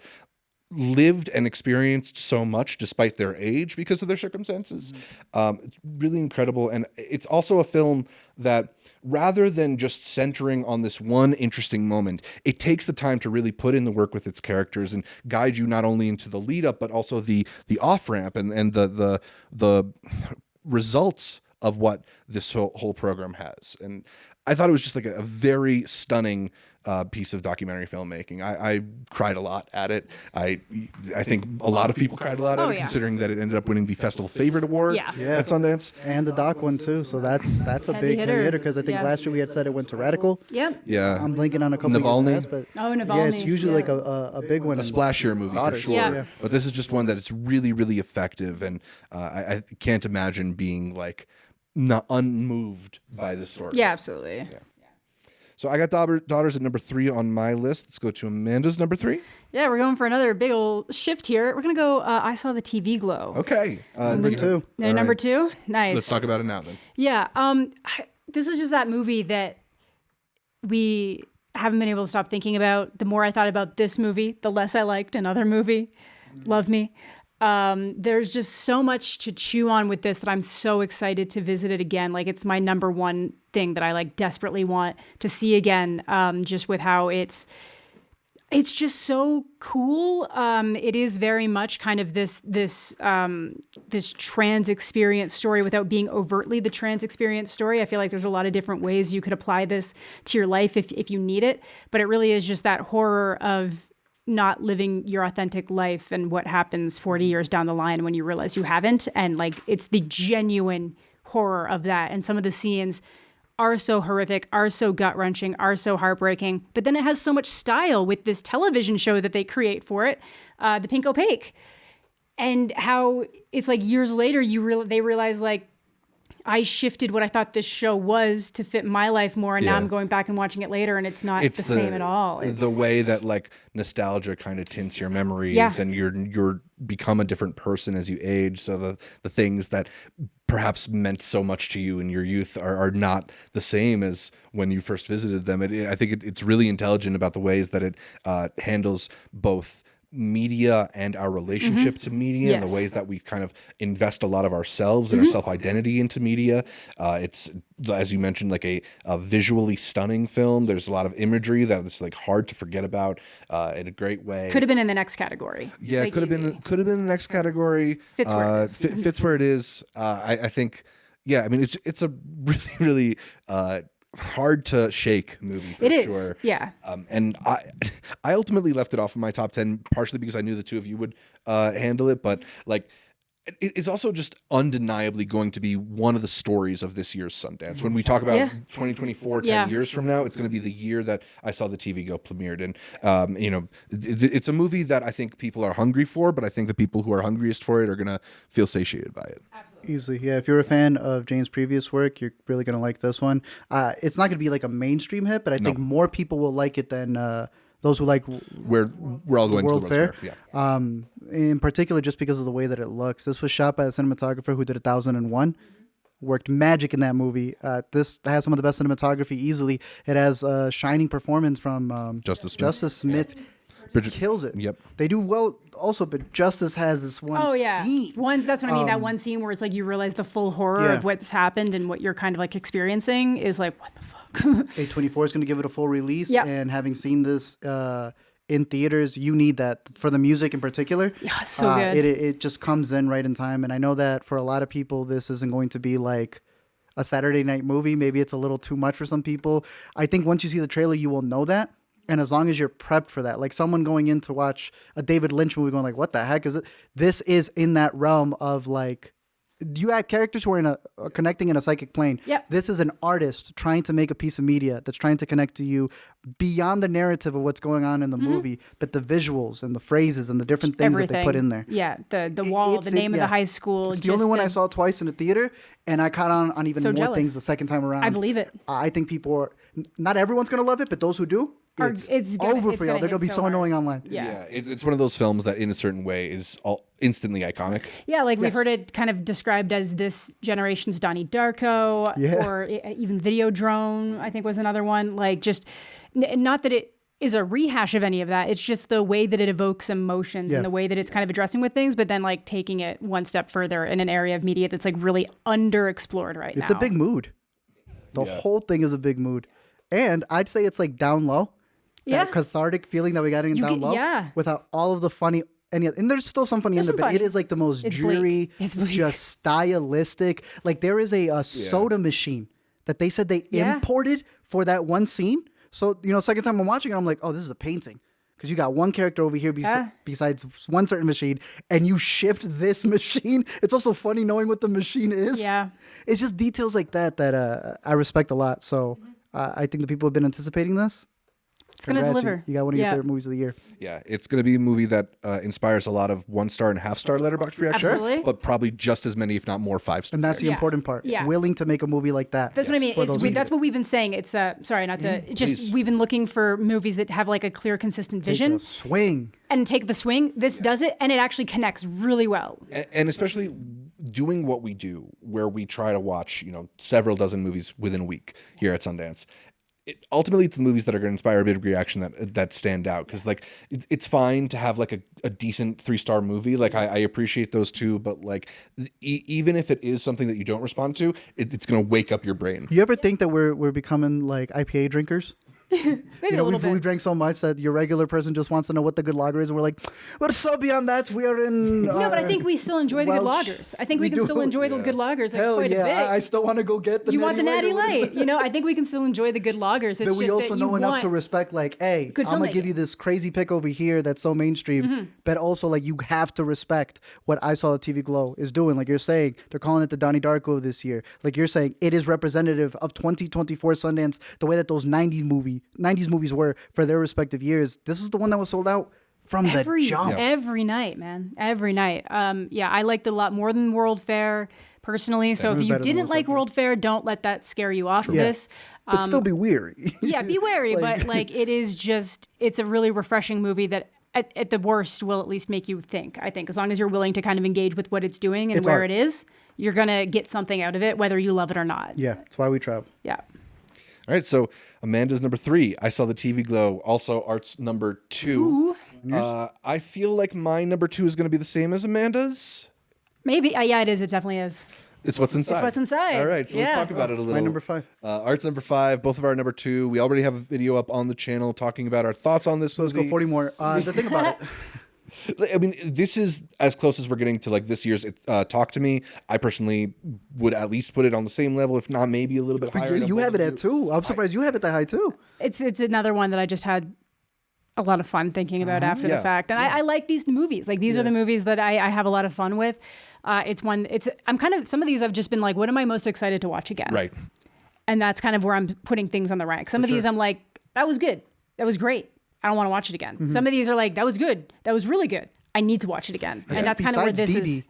lived and experienced so much despite their age because of their circumstances. It's really incredible. And it's also a film that, rather than just centering on this one interesting moment, it takes the time to really put in the work with its characters and guide you not only into the lead up, but also the off ramp and the results of what this whole program has. And I thought it was just like a very stunning piece of documentary filmmaking. I cried a lot at it. I think a lot of people cried a lot at it, considering that it ended up winning the Festival Favorite Award at Sundance.
And the doc one too. So that's a big heavy hitter, because I think last year we had said it went to Radical.
Yep.
Yeah.
I'm blinking on a couple
Navalny.
of but
Navalny.
yeah, it's usually like a big one.
A splashier movie for sure.
Yeah.
But this is just one that is really, really effective, and I can't imagine being like not unmoved by this story.
Yeah, absolutely.
Yeah. So I got Daughters at number 3 on my list. Let's go to Amanda's number 3.
Yeah, we're going for another big old shift here. We're going to go I Saw the TV Glow.
Okay.
Number 2.
Number 2? Nice.
Let's talk about it now then.
Yeah. This is just that movie that we haven't been able to stop thinking about. The more I thought about this movie, the less I liked another movie, Love Me. There's just so much to chew on with this that I'm so excited to visit it again. Like, it's my number one thing that I like desperately want to see again. Just with how it's just so cool. It is very much kind of this trans experience story without being overtly the trans experience story. I feel like there's a lot of different ways you could apply this to your life if you need it, but it really is just that horror of not living your authentic life and what happens 40 years down the line when you realize you haven't. And like, it's the genuine horror of that. And some of the scenes are so horrific, are so gut-wrenching, are so heartbreaking. But then it has so much style with this television show that they create for it, The Pink Opaque. And how it's like years later, they realize like, I shifted what I thought this show was to fit my life more, and now I'm going back and watching it later, and it's not the same at all.
It's the way that like nostalgia kind of tints your memories, and you're become a different person as you age. So the things that perhaps meant so much to you in your youth are not the same as when you first visited them. I think it's really intelligent about the ways that it handles both media and our relationship to media, and the ways that we kind of invest a lot of ourselves and our self-identity into media. It's, as you mentioned, like a visually stunning film. There's a lot of imagery that is like hard to forget about in a great way.
Could have been in the next category.
Yeah,
like
could have been the next category.
Fits where it is.
Fits where it is. I think, yeah, I mean, it's a really, really hard to shake movie for
It
sure.
is, yeah.
And I ultimately left it off of my top 10 partially because I knew the two of you would handle it, but like it's also just undeniably going to be one of the stories of this year's Sundance. When we talk about 2024, 10 years from now, it's going to be the year that I Saw the TV Go premiered. And, it's a movie that I think people are hungry for, but I think the people who are hungriest for it are going to feel satiated by it.
Absolutely.
Easily. Yeah, if you're a fan of Jane's previous work, you're really going to like this one. It's not going to be like a mainstream hit, but I think more people will like it than the those who like
We're all going
World
to the
Fair.
World's Fair. Yeah.
In particular, just because of the way that it looks. This was shot by a cinematographer who did 1001. Worked magic in that movie. This has some of the best cinematography easily. It has a shining performance from
Justice Smith.
Justice Smith. Kills it.
Yep.
They do well also, but Justice has this one scene.
That's what I mean. That one scene where it's like you realize the full horror of what's happened and what you're kind of like experiencing is like, what the fuck?
A24 is going to give it a full release.
Yep.
And having seen this in theaters, you need that for the music in particular.
Yeah, it's so good.
It just comes in right in time. And I know that for a lot of people, this isn't going to be like a Saturday night movie. Maybe it's a little too much for some people. I think once you see the trailer, you will know that. And as long as you're prepped for that, like someone going in to watch a David Lynch movie going like, what the heck is it? This is in that realm of like, you have characters who are connecting in a psychic plane.
Yep.
This is an artist trying to make a piece of media that's trying to connect to you beyond the narrative of what's going on in the movie, but the visuals and the phrases and the different things that they put in there.
Yeah, the wall, the name of the high school.
It's the only one I saw twice in a theater, and I caught on even more
jealous.
things the second time around.
I believe it.
I think people are, not everyone's going to love it, but those who do, it's over for y'all. They're going to be so annoying online.
Yeah.
It's one of those films that in a certain way is all instantly iconic.
Yeah, like we've heard it kind of described as this generation's Donnie Darko or even Videodrome, I think was another one. Like just, not that it is a rehash of any of that. It's just the way that it evokes emotions and the way that it's kind of addressing with things, but then like taking it one step further in an area of media that's like really underexplored right now.
It's a big mood. The whole thing is a big mood. And I'd say it's like down low. That cathartic feeling that we got in down low. Without all of the funny. And there's still some funny in there, but it is like the most dreary, just stylistic. Like there is a soda machine that they said they imported for that one scene. So, second time I'm watching it, I'm like, oh, this is a painting. Because you got one character over here besides one certain machine, and you shipped this machine. It's also funny knowing what the machine is.
Yeah.
It's just details like that I respect a lot. So I think the people have been anticipating this.
It's going to deliver.
You got one of your favorite movies of the year.
Yeah, it's going to be a movie that inspires a lot of 1-star and half-star letterbox reactions.
Absolutely.
But probably just as many, if not more, 5-star.
And that's the important part.
Yeah.
Willing to make a movie like that.
That's what I mean. That's what we've been saying. It's sorry, not to we've been looking for movies that have like a clear, consistent vision.
Swing.
And take the swing. This does it, and it actually connects really well.
And especially doing what we do, where we try to watch, several dozen movies within a week here at Sundance. Ultimately, it's the movies that are going to inspire a big reaction that stand out. Because like it's fine to have like a decent 3-star movie. Like I appreciate those too, but like even if it is something that you don't respond to, it's going to wake up your brain.
You ever think that we're becoming like IPA drinkers?
Maybe a little bit.
We drank so much that your regular person just wants to know what the good lager is, and we're like, but so beyond that, we are in.
Yeah, but I think we still enjoy the good lagers. I think we can still enjoy the good lagers quite a bit.
I still want to go get the.
You want the natty light? I think we can still enjoy the good lagers. It's
but we also know enough to respect, like, hey, I'm gonna give you this crazy pick over here that's so mainstream, but also like you have to respect what I Saw the TV Glow is doing. Like you're saying, they're calling it the Donnie Darko of this year. Like you're saying, it is representative of 2024 Sundance, the way that those 90s movies were for their respective years. This was the one that was sold out from the jump.
Every night, man. Every night. I liked it a lot more than World Fair personally. So if you didn't like World Fair, don't let that scare you off of this.
But still be wary.
Yeah, be wary. But like it is just, it's a really refreshing movie that at the worst will at least make you think, I think. As long as you're willing to kind of engage with what it's doing and where it is, you're going to get something out of it, whether you love it or not.
Yeah, that's why we travel.
Yeah.
All right, so Amanda's number 3. I Saw the TV Glow. Also, Art's number 2. I feel like my number 2 is going to be the same as Amanda's.
Maybe. Yeah, it is. It definitely is.
It's What's Inside.
It's What's Inside.
All right, so let's talk about it a little.
My number 5.
Art's number 5. Both of our number 2. We already have a video up on the channel talking about our thoughts on this movie.
Let's go 40 more. The thing about it.
I mean, this is as close as we're getting to like this year's Talk to Me. I personally would at least put it on the same level, if not maybe a little bit higher.
You have it at 2. I'm surprised you have it that high too.
It's another one that I just had a lot of fun thinking about after the fact. And I like these movies. Like these are the movies that I have a lot of fun with. I'm kind of, some of these I've just been like, what am I most excited to watch again?
Right.
And that's kind of where I'm putting things on the rank. Some of these I'm like, that was good. That was great. I don't want to watch it again. Some of these are like, that was good. That was really good. I need to watch it again. And that's kind of where this
Didi,
is.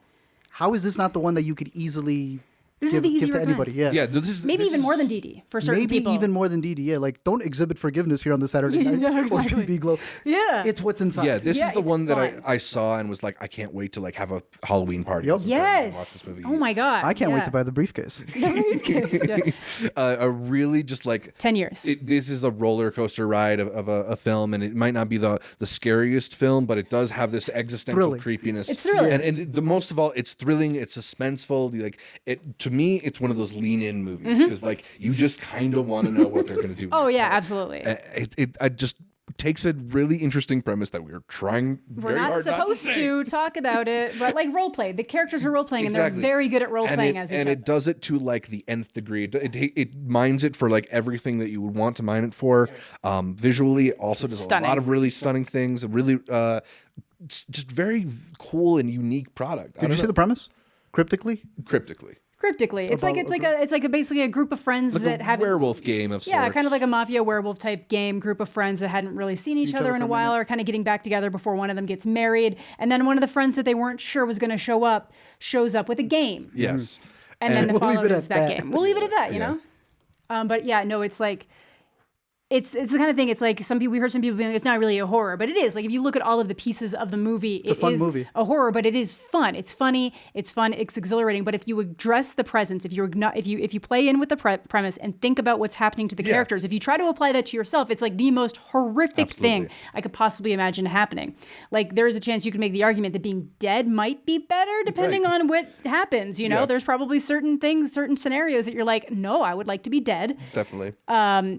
How is this not the one that you could easily
This is the easier
give to
kind.
anybody. Yeah.
Yeah, this is
Maybe
this
even
is-
more than Didi for certain
Maybe
people.
even more than Didi. Yeah, like don't exhibit forgiveness here on the Saturday night
Yeah,
or
exactly.
TV Glow.
Yeah.
It's what's inside.
Yeah, this
Yeah,
is the
it's
one that
fun.
I saw and was like, I can't wait to like have a Halloween party.
Yep.
with some friends and watch this
Yes.
movie.
Oh my god.
I can't
yeah.
wait to buy the briefcase.
Yeah.
A really just like
10 years.
This is a roller coaster ride of a film, and it might not be the scariest film, but it does have this existential
Thrilling.
creepiness.
It's thrilling.
and the most of all, it's thrilling. It's suspenseful. Like it to me, it's one of those lean in movies because like you just kind of want to know what they're going to do.
Mm-hmm. Oh
next
yeah,
time.
absolutely.
It just takes a really interesting premise that we're trying
We're
very
not
hard
supposed
not to,
to talk about it, but like role play. The characters are role playing, and
Exactly.
they're very good at role
and
playing
it,
as each
and
other.
it does it to like the nth degree. It mines it for like everything that you would want to mine it for. Visually, it also does
Stunning.
a lot of really stunning things. A really just very cool and unique product.
Did you see the premise? Cryptically?
Cryptically?
Cryptically, it's like basically a group of friends
Like
that
a
have
werewolf game of sorts.
Yeah, kind of like a mafia werewolf type game. Group of friends that hadn't really seen each other in a while are kind of getting back together before one of them gets married, and then one of the friends that they weren't sure was going to show up shows up with a game.
Yes.
And then the
We'll leave
follow
it
is
at
that
that.
game. We'll leave it at that, you
Yeah.
know. But yeah, no, it's like. It's the kind of thing. It's like we heard some people being like, it's not really a horror, but it is. Like if you look at all of the pieces of the movie,
a fun movie.
a horror, but it is fun. It's funny. It's fun. It's exhilarating. But if you address the presence, if you play in with the premise and think about what's happening to the characters, if you try to apply that to yourself, it's like the most horrific thing I could possibly imagine happening. Like there is a chance you could make the argument that being dead might be better depending on what happens. You know,
Yeah.
there's probably certain things, certain scenarios that you're like, no, I would like to be dead.
Definitely.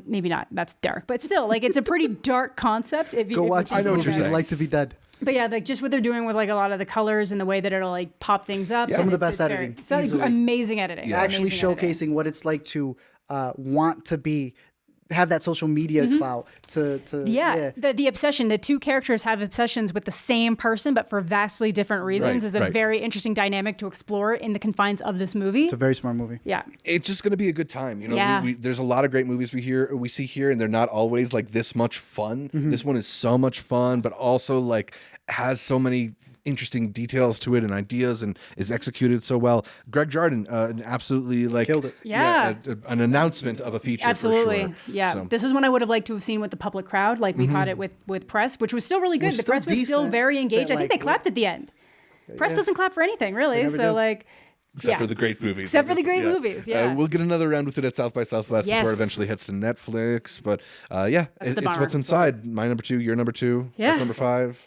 Maybe not. That's dark, but still, like it's a pretty dark concept. If you
Go
if
watch
you
this
know what
movie.
you're
I'd
saying.
like to be dead.
But yeah, like just what they're doing with like a lot of the colors and the way that it'll like pop things up.
Some of the
It's
best
very-
editing,
So
easily.
amazing editing.
Actually
Amazing editing.
showcasing what it's like to want to have that social media clout to
Yeah, the obsession. The two characters have obsessions with the same person, but for vastly different reasons. Is a
right.
very interesting dynamic to explore in the confines of this movie.
It's a very smart movie.
Yeah,
It's just going to be a good time. You know,
Yeah.
there's a lot of great movies we see here, and they're not always like this much fun. This one is so much fun, but also like has so many interesting details to it and ideas, and is executed so well. Greg Jardin, absolutely like
Killed it.
Yeah.
an announcement of a feature.
absolutely.
For sure.
Yeah,
So-
this is one I would have liked to have seen with the public crowd. Like we caught it with press, which was still really good.
Was
The
still
press was still
decent,
very engaged.
but,
I think they
like,
clapped at the end. Press doesn't clap for anything really.
never
So
do.
like.
Except for the great movies.
Except for the great movies, yeah.
We'll get another round with it at South by Southwest before it
Yes.
eventually hits to Netflix. But
the
it's
bummer.
what's inside. My number 2, your number 2.
Yeah.
That's number 5.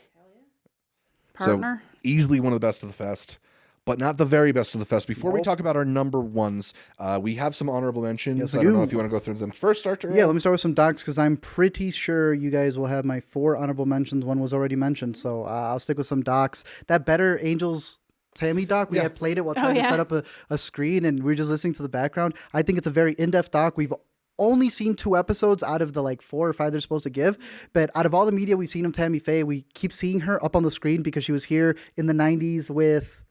Partner.
So easily one of the best of the fest, but not the very best of the fest. Before we talk about our number ones, we have some honorable mentions.
Yes,
I
I
don't know
do.
if you want to go through them first, Archer.
Yeah, let me start with some docs because I'm pretty sure you guys will have my 4 honorable mentions. One was already mentioned, so I'll stick with some docs. That Better Angels Tammy doc, we had played it while trying to
yeah.
set up a screen, and we are just listening to the background. I think it's a very in-depth doc. We've only seen 2 episodes out of the like 4 or 5 they're supposed to give, but out of all the media we've seen of Tammy Faye, we keep seeing her up on the screen because she was here in the 90s with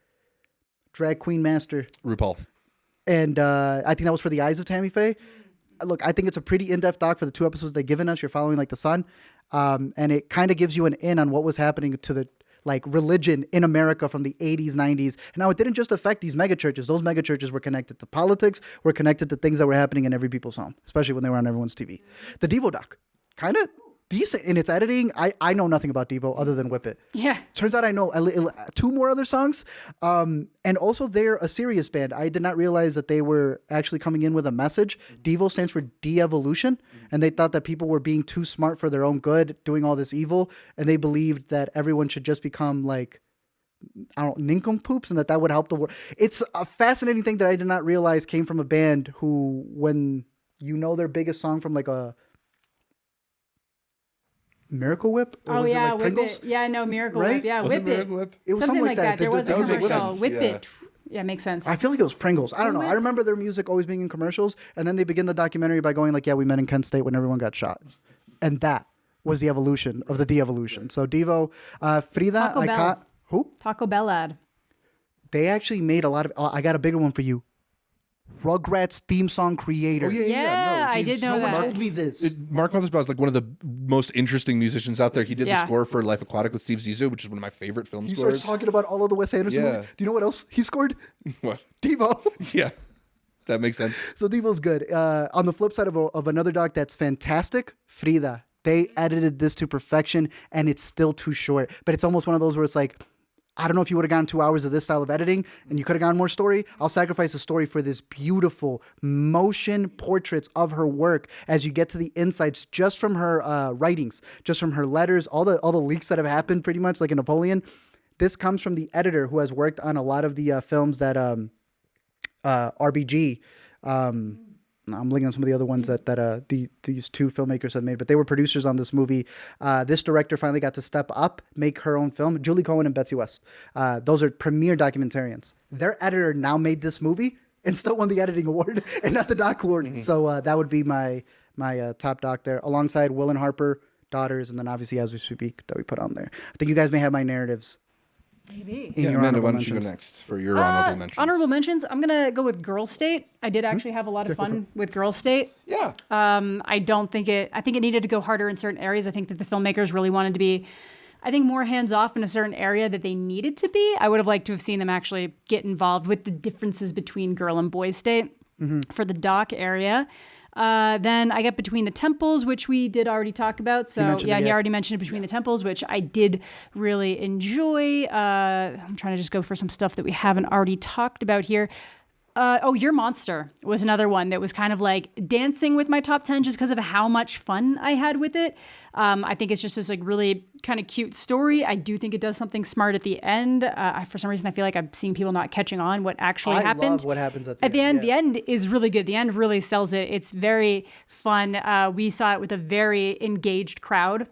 Drag Queen Master.
RuPaul.
And I think that was for the Eyes of Tammy Faye. Look, I think it's a pretty in-depth doc for the 2 episodes they've given us. You're following like the sun. And it kind of gives you an in on what was happening to the like religion in America from the 80s, 90s. And now it didn't just affect these mega churches. Those mega churches were connected to politics, were connected to things that were happening in every people's home, especially when they were on everyone's TV. The Devo doc, kind of decent in its editing. I know nothing about Devo other than Whip It.
Yeah.
Turns out I know 2 more other songs. And also they're a serious band. I did not realize that they were actually coming in with a message. Devo stands for de-evolution. And they thought that people were being too smart for their own good, doing all this evil. And they believed that everyone should just become like, I don't know, nincompoops, and that would help the world. It's a fascinating thing that I did not realize came from a band who, when you know their biggest song from like a Miracle Whip? Or
Oh
was
yeah,
it like
Whip
Pringles?
It. Yeah, no, Miracle
Right?
Whip. Yeah,
Was it
Whip It.
Miracle Whip?
It was
Something like that.
They
There
did
was a
that.
would make
commercial.
sense,
Whip
yeah.
It. Yeah, makes sense.
I feel like it was Pringles. I don't know. I remember their music always being in commercials, and then they begin the documentary by going like, yeah, we met in Kent State when everyone got shot. And that was the evolution of the de-evolution. So Devo, Frida,
Taco Bell.
Who?
Taco Bell ad.
They actually made a lot of, I got a bigger one for you. Rugrats theme song creator.
Oh, yeah.
Yeah,
No,
I
he's-
did know
Someone
that.
told me this.
Mark Mothersbaugh is like one of the most interesting musicians out there. He did the
Yeah.
score for Life Aquatic with Steve Zissou, which is one of my favorite film
He
scores.
starts talking about all of the Wes Anderson
Yeah.
movies. Do you know what else he scored?
What?
Devo.
Yeah. That makes sense.
So Devo's good. On the flip side of another doc that's fantastic, Frida. They edited this to perfection, and it's still too short. But it's almost one of those where it's like, I don't know if you would have gotten 2 hours of this style of editing and you could have gotten more story. I'll sacrifice the story for this beautiful motion portraits of her work as you get to the insights just from her writings, just from her letters, all the leaks that have happened pretty much like in Napoleon. This comes from the editor who has worked on a lot of the films that RBG. I'm looking at some of the other ones that these two filmmakers have made, but they were producers on this movie. This director finally got to step up, make her own film. Julie Cohen and Betsy West. Those are premier documentarians. Their editor now made this movie and still won the editing award and not the doc award. Mm-hmm. So that would be my top doc there, alongside Will and Harper, Daughters, and then obviously As We Speak that we put on there. I think you guys may have my narratives.
Maybe.
Yeah, Amanda, why don't you go next for your honorable mentions?
Honorable mentions, I'm going to go with Girl State. I did actually have a lot of fun with Girl State.
Yeah.
I think it needed to go harder in certain areas. I think that the filmmakers really wanted to be, more hands-off in a certain area that they needed to be. I would have liked to have seen them actually get involved with the differences between Girl and Boy State for the doc area. Then I get Between the Temples, which we did already talk about. So he already mentioned it, Between the Temples, which I did really enjoy. I'm trying to just go for some stuff that we haven't already talked about here. Your Monster was another one that was kind of like dancing with my top 10 just because of how much fun I had with it. I think it's just this like really kind of cute story. I do think it does something smart at the end. For some reason, I feel like I'm seeing people not catching on what actually happened.
I love what happens at the end.
The end. The end is really good. The end really sells it. It's very fun. We saw it with a very engaged crowd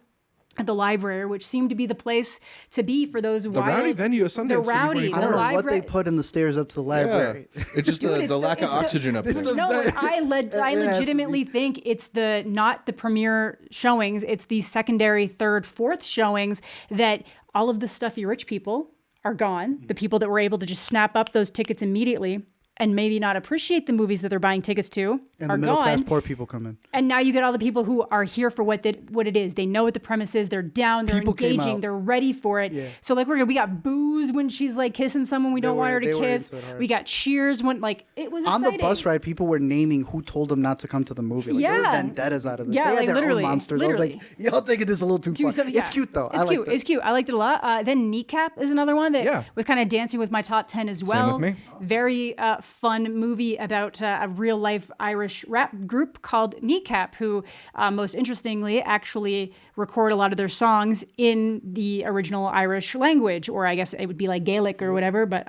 at the library, which seemed to be the place to be for those
rowdy venue of Sundance.
The rowdy,
I don't know what they put in the stairs up to the library.
Yeah. It's just the lack of oxygen up there.
No, I legitimately think it's not the premiere showings. It's the secondary, third, fourth showings that all of the stuffy rich people are gone. The people that were able to just snap up those tickets immediately and maybe not appreciate the movies that they're buying tickets to
and
are
the middle
gone.
class poor people come in.
And now you get all the people who are here for what it is. They know what the premise is. They're down. They're engaging. They're ready for it. Yeah. So like we got boos when she's like kissing someone we don't want her to kiss. We got cheers when it was exciting.
On the bus ride, people were naming who told them not to come to the movie. Like, there were vendettas out of this.
Yeah,
they had their
literally,
own monsters.
Literally.
I was like, y'all taking this a little too far. It's cute though.
It's cute. I liked it a lot. Then Kneecap is another one that was kind of dancing with my top 10 as well.
Same with me.
Very fun movie about a real life Irish rap group called Kneecap, who most interestingly actually record a lot of their songs in the original Irish language, or I guess it would be like Gaelic or whatever, but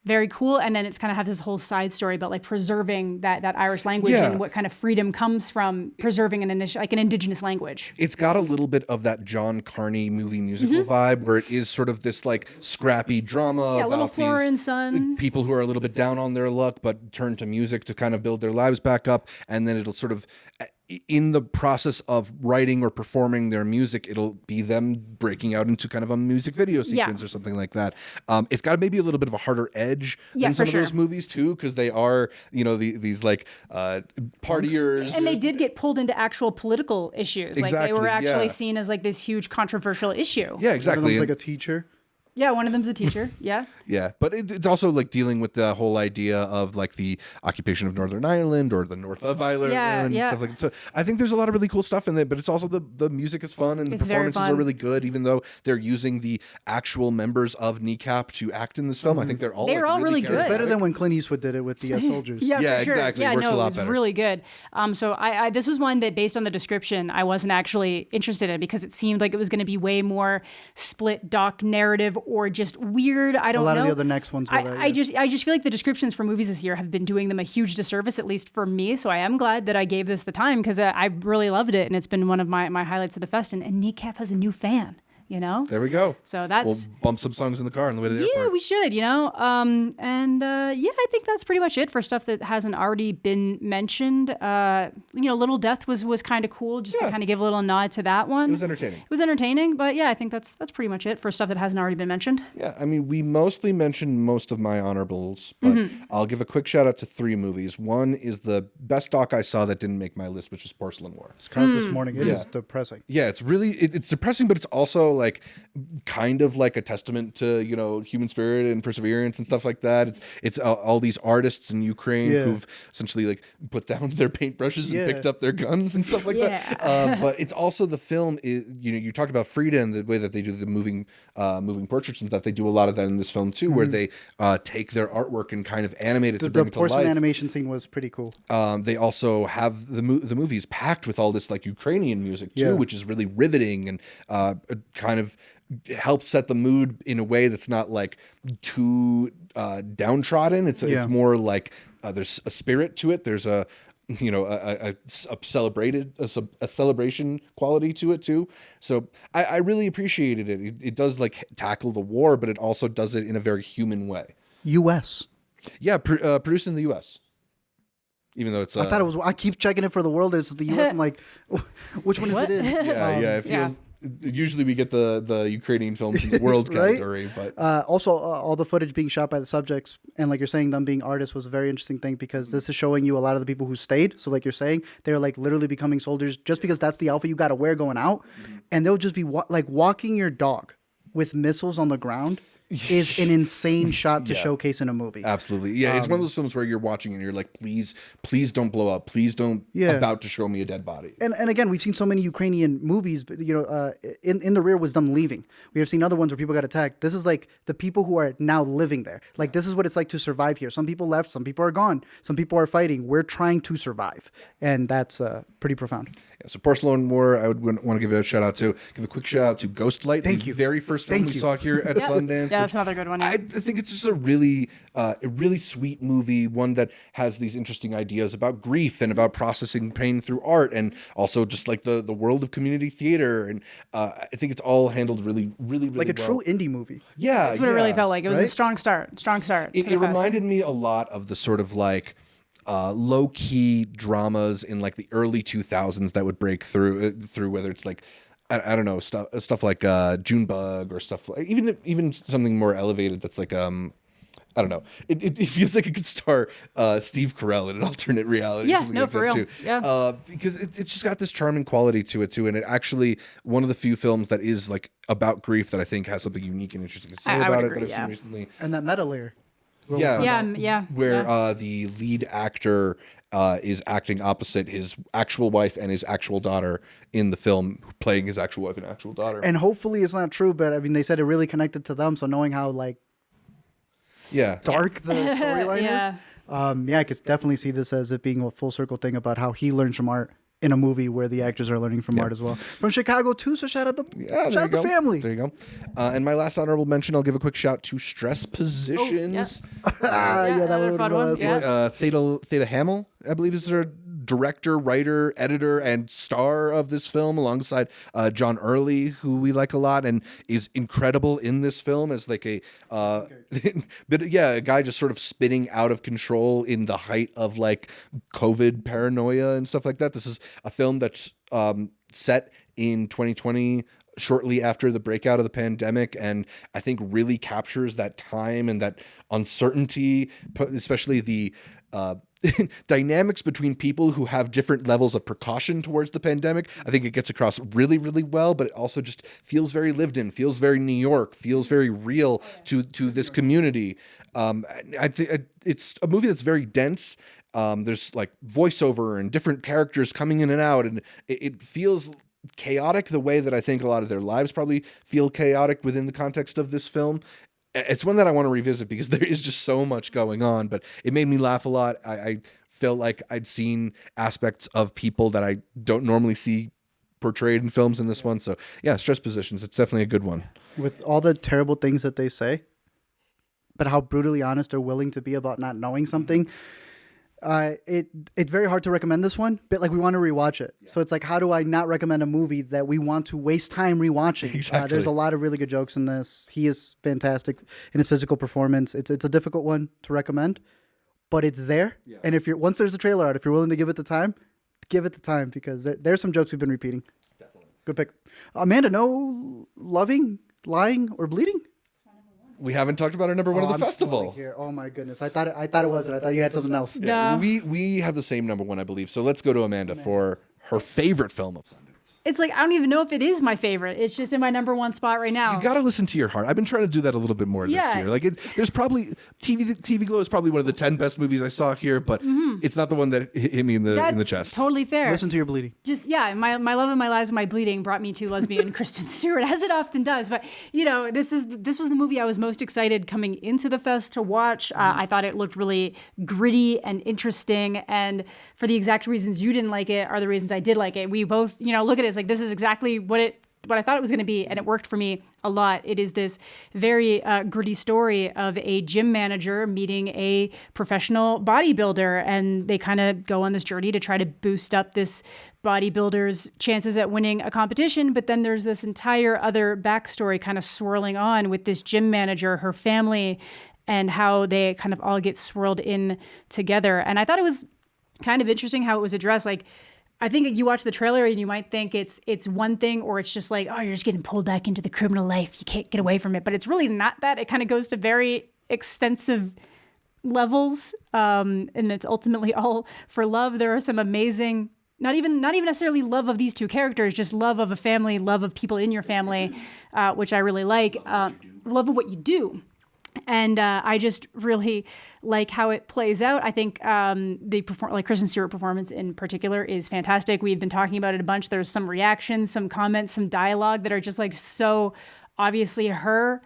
very cool. And then it's kind of have this whole side story about like preserving that Irish language and what kind of freedom comes from preserving an indigenous language.
It's got a little bit of that John Carney movie musical vibe, where it is sort of this like scrappy drama about
little Flora and Son.
People who are a little bit down on their luck but turn to music to kind of build their lives back up, and then it'll sort of, in the process of writing or performing their music, it'll be them breaking out into kind of a music video sequence or something like that. It's got maybe a little bit of a harder edge than some of those movies too, because they are, these like partiers.
And they did get pulled into actual political issues.
Exactly,
like they were actually seen as like this huge controversial issue.
Yeah, exactly.
One of them's like a teacher.
Yeah, one of them's a teacher. Yeah.
Yeah, but it's also like dealing with the whole idea of like the occupation of Northern Ireland or the North of Ireland and stuff like that. So I think there's a lot of really cool stuff in it, but it's also the music is fun and the performances are really good, even though they're using the actual members of Kneecap to act in this film. I think they're all really good.
It's better than when Clint Eastwood did it with the soldiers.
Yeah,
exactly.
Yeah,
it works a lot
it was
better.
really good. So I this was one that, based on the description, I wasn't actually interested in because it seemed like it was going to be way more split doc narrative or just weird. I don't know.
A lot of the other next ones were
I just feel like the descriptions for movies this year have been doing them a huge disservice, at least for me. So I am glad that I gave this the time, because I really loved it, and it's been one of my highlights of the fest. And Kneecap has a new fan.
There we go.
So that's...
We'll bump some songs in the car on the way to the airport.
Yeah, we should, I think that's pretty much it for stuff that hasn't already been mentioned. Little Death was kind of cool, just to kind of give a little nod to that one.
It was entertaining.
But yeah, I think that's pretty much it for stuff that hasn't already been mentioned.
Yeah, I mean, we mostly mentioned most of my honorables, but I'll give a quick shout out to 3 movies. One is the best doc I saw that didn't make my list, which was Porcelain War.
It's kind of this morning. It is depressing.
Yeah, it's really it's depressing, but it's also like kind of like a testament to, human spirit and perseverance and stuff like that. It's all these artists in Ukraine who've essentially like put down their paintbrushes and picked up their guns and stuff like that. But it's also, the film is, you talked about Frida and the way that they do the moving portraits and stuff. They do a lot of that in this film too, where they take their artwork and kind of animate it to bring it to life.
The porcelain animation scene was pretty cool.
They also have the movies packed with all this like Ukrainian music too, which is really riveting and kind of helps set the mood in a way that's not like too downtrodden. It's more like there's a spirit to it. There's a celebration quality to it too. So I really appreciated it. It does like tackle the war, but it also does it in a very human way.
U.S.
Yeah, produced in the U.S. Even though it's,
I thought it was. I keep checking it for the world. It's the U.S. I'm like, which one is it in?
It feels. Usually we get the Ukrainian films in the world category, but
also all the footage being shot by the subjects and like you're saying, them being artists was a very interesting thing because this is showing you a lot of the people who stayed. So like you're saying, they're like literally becoming soldiers just because that's the outfit you got to wear going out, and they'll just be like walking your dog with missiles on the ground. Is an insane shot to showcase in a movie.
Absolutely. Yeah, it's one of those films where you're watching and you're like, please don't blow up. Please don't about to show me a dead body.
And again, we've seen so many Ukrainian movies, but in the rear was them leaving. We have seen other ones where people got attacked. This is like the people who are now living there. Like this is what it's like to survive here. Some people left, some people are gone, some people are fighting. We're trying to survive. And that's pretty profound.
Yeah, so Porcelain War, I would want to give a quick shout out to Ghostlight.
Thank you.
Very first film we saw here at Sundance.
Yeah, that's another good one. Yeah.
I think it's just a really sweet movie, one that has these interesting ideas about grief and about processing pain through art, and also just like the world of community theater. And I think it's all handled really, really, really
like a true indie movie.
Yeah,
that's what it really felt like. It was a strong start.
It reminded me a lot of the sort of like low-key dramas in like the early 2000s that would break through whether it's like I don't know, stuff like Junebug or stuff like even something more elevated that's like I don't know. It feels like it could star Steve Carell in an alternate reality.
Yeah, no, for real.
Too.
Yeah,
because it's just got this charming quality to it too, and it actually one of the few films that is like about grief that I think has something unique and interesting to say about it that I've seen recently.
And that meta layer.
Where the lead actor is acting opposite his actual wife and his actual daughter in the film, playing his actual wife and actual daughter.
And hopefully it's not true, but I mean, they said it really connected to them. So knowing how like dark the storyline is, I could definitely see this as it being a full circle thing about how he learns from art in a movie where the actors are learning from art as well. From Chicago too, so shout out the family.
There you go. And my last honorable mention, I'll give a quick shout to Stress Positions.
That would have been one.
Theta Hamill, I believe, is her director, writer, editor, and star of this film, alongside John Early, who we like a lot and is incredible in this film as like a guy just sort of spinning out of control in the height of like COVID paranoia and stuff like that. This is a film that's set in 2020, shortly after the breakout of the pandemic, and I think really captures that time and that uncertainty, especially the dynamics between people who have different levels of precaution towards the pandemic. I think it gets across really, really well, but it also just feels very lived in, feels very New York, feels very real to this community. I think it's a movie that's very dense. There's like voiceover and different characters coming in and out, and it feels chaotic the way that I think a lot of their lives probably feel chaotic within the context of this film. It's one that I want to revisit because there is just so much going on, but it made me laugh a lot. I felt like I'd seen aspects of people that I don't normally see portrayed in films in this one. So yeah, Stress Positions, it's definitely a good one.
With all the terrible things that they say, but how brutally honest they're willing to be about not knowing something. It's very hard to recommend this one, but like we want to rewatch it. So it's like, how do I not recommend a movie that we want to waste time rewatching?
Exactly.
There's a lot of really good jokes in this. He is fantastic in his physical performance. It's a difficult one to recommend, but it's there. Yeah. And once there's a trailer out, if you're willing to give it the time, give it the time, because there's some jokes we've been repeating. Definitely. Good pick. Amanda, no loving, lying, or bleeding?
We haven't talked about our number one of the festival.
Here. Oh my goodness! I thought it wasn't. I thought you had something else.
Yeah. We have the same number one, I believe. So let's go to Amanda for her favorite film of Sundance.
it's like I don't even know if it is my favorite. It's just in my number one spot right now.
You got to listen to your heart. I've been trying to do that a little bit more this year. Like, there's probably TV Glow is probably one of the 10 best movies I saw here, but it's not the one that hit me in the chest.
Totally fair.
Listen to your bleeding.
Just my love of my lies and my bleeding brought me to lesbian Kristen Stewart, as it often does. But this was the movie I was most excited coming into the fest to watch. I thought it looked really gritty and interesting, and for the exact reasons you didn't like it are the reasons I did like it. We both look at it as like, this is exactly what I thought it was going to be, and it worked for me a lot. It is this very gritty story of a gym manager meeting a professional bodybuilder, and they kind of go on this journey to try to boost up this bodybuilder's chances at winning a competition. But then there's this entire other backstory kind of swirling on with this gym manager, her family, and how they kind of all get swirled in together. And I thought it was kind of interesting how it was addressed. Like, I think you watch the trailer and you might think it's one thing, or it's just like, oh, you're just getting pulled back into the criminal life. You can't get away from it. But it's really not that. It kind of goes to very extensive levels, and it's ultimately all for love. There are some amazing, not even necessarily love of these two characters, just love of a family, love of people in your family, which I really like. Love of what you do. And I just really like how it plays out. I think the Kristen Stewart performance in particular is fantastic. We've been talking about it a bunch. There's some reactions, some comments, some dialogue that are just like so obviously her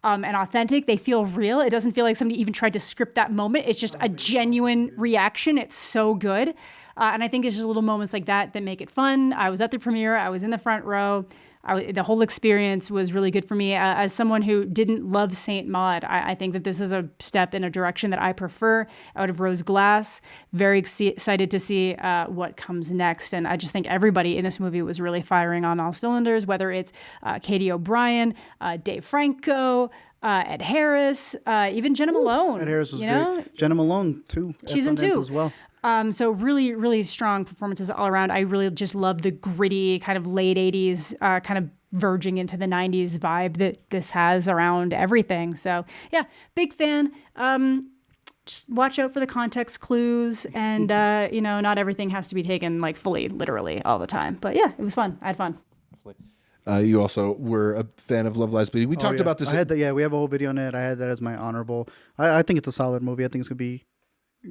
and authentic. They feel real. It doesn't feel like somebody even tried to script that moment. It's just a genuine reaction. It's so good. And I think it's just little moments like that make it fun. I was at the premiere. I was in the front row. The whole experience was really good for me. As someone who didn't love Saint Maud, I think that this is a step in a direction that I prefer out of Rose Glass. Very excited to see what comes next. And I just think everybody in this movie was really firing on all cylinders, whether it's Katie O'Brien, Dave Franco, Ed Harris, even Jenna Malone.
Ed Harris was great. Jenna Malone, too.
She's in too.
As well.
So really, really strong performances all around. I really just love the gritty kind of late 80s, kind of verging into the 90s vibe that this has around everything. So yeah, big fan. Just watch out for the context clues, and not everything has to be taken like fully literally all the time. But yeah, it was fun. I had fun.
You also were a fan of Love Lies Bleeding. We talked about this.
I had that. Yeah, we have a whole video on it. I had that as my honorable. I think it's a solid movie. I think it's gonna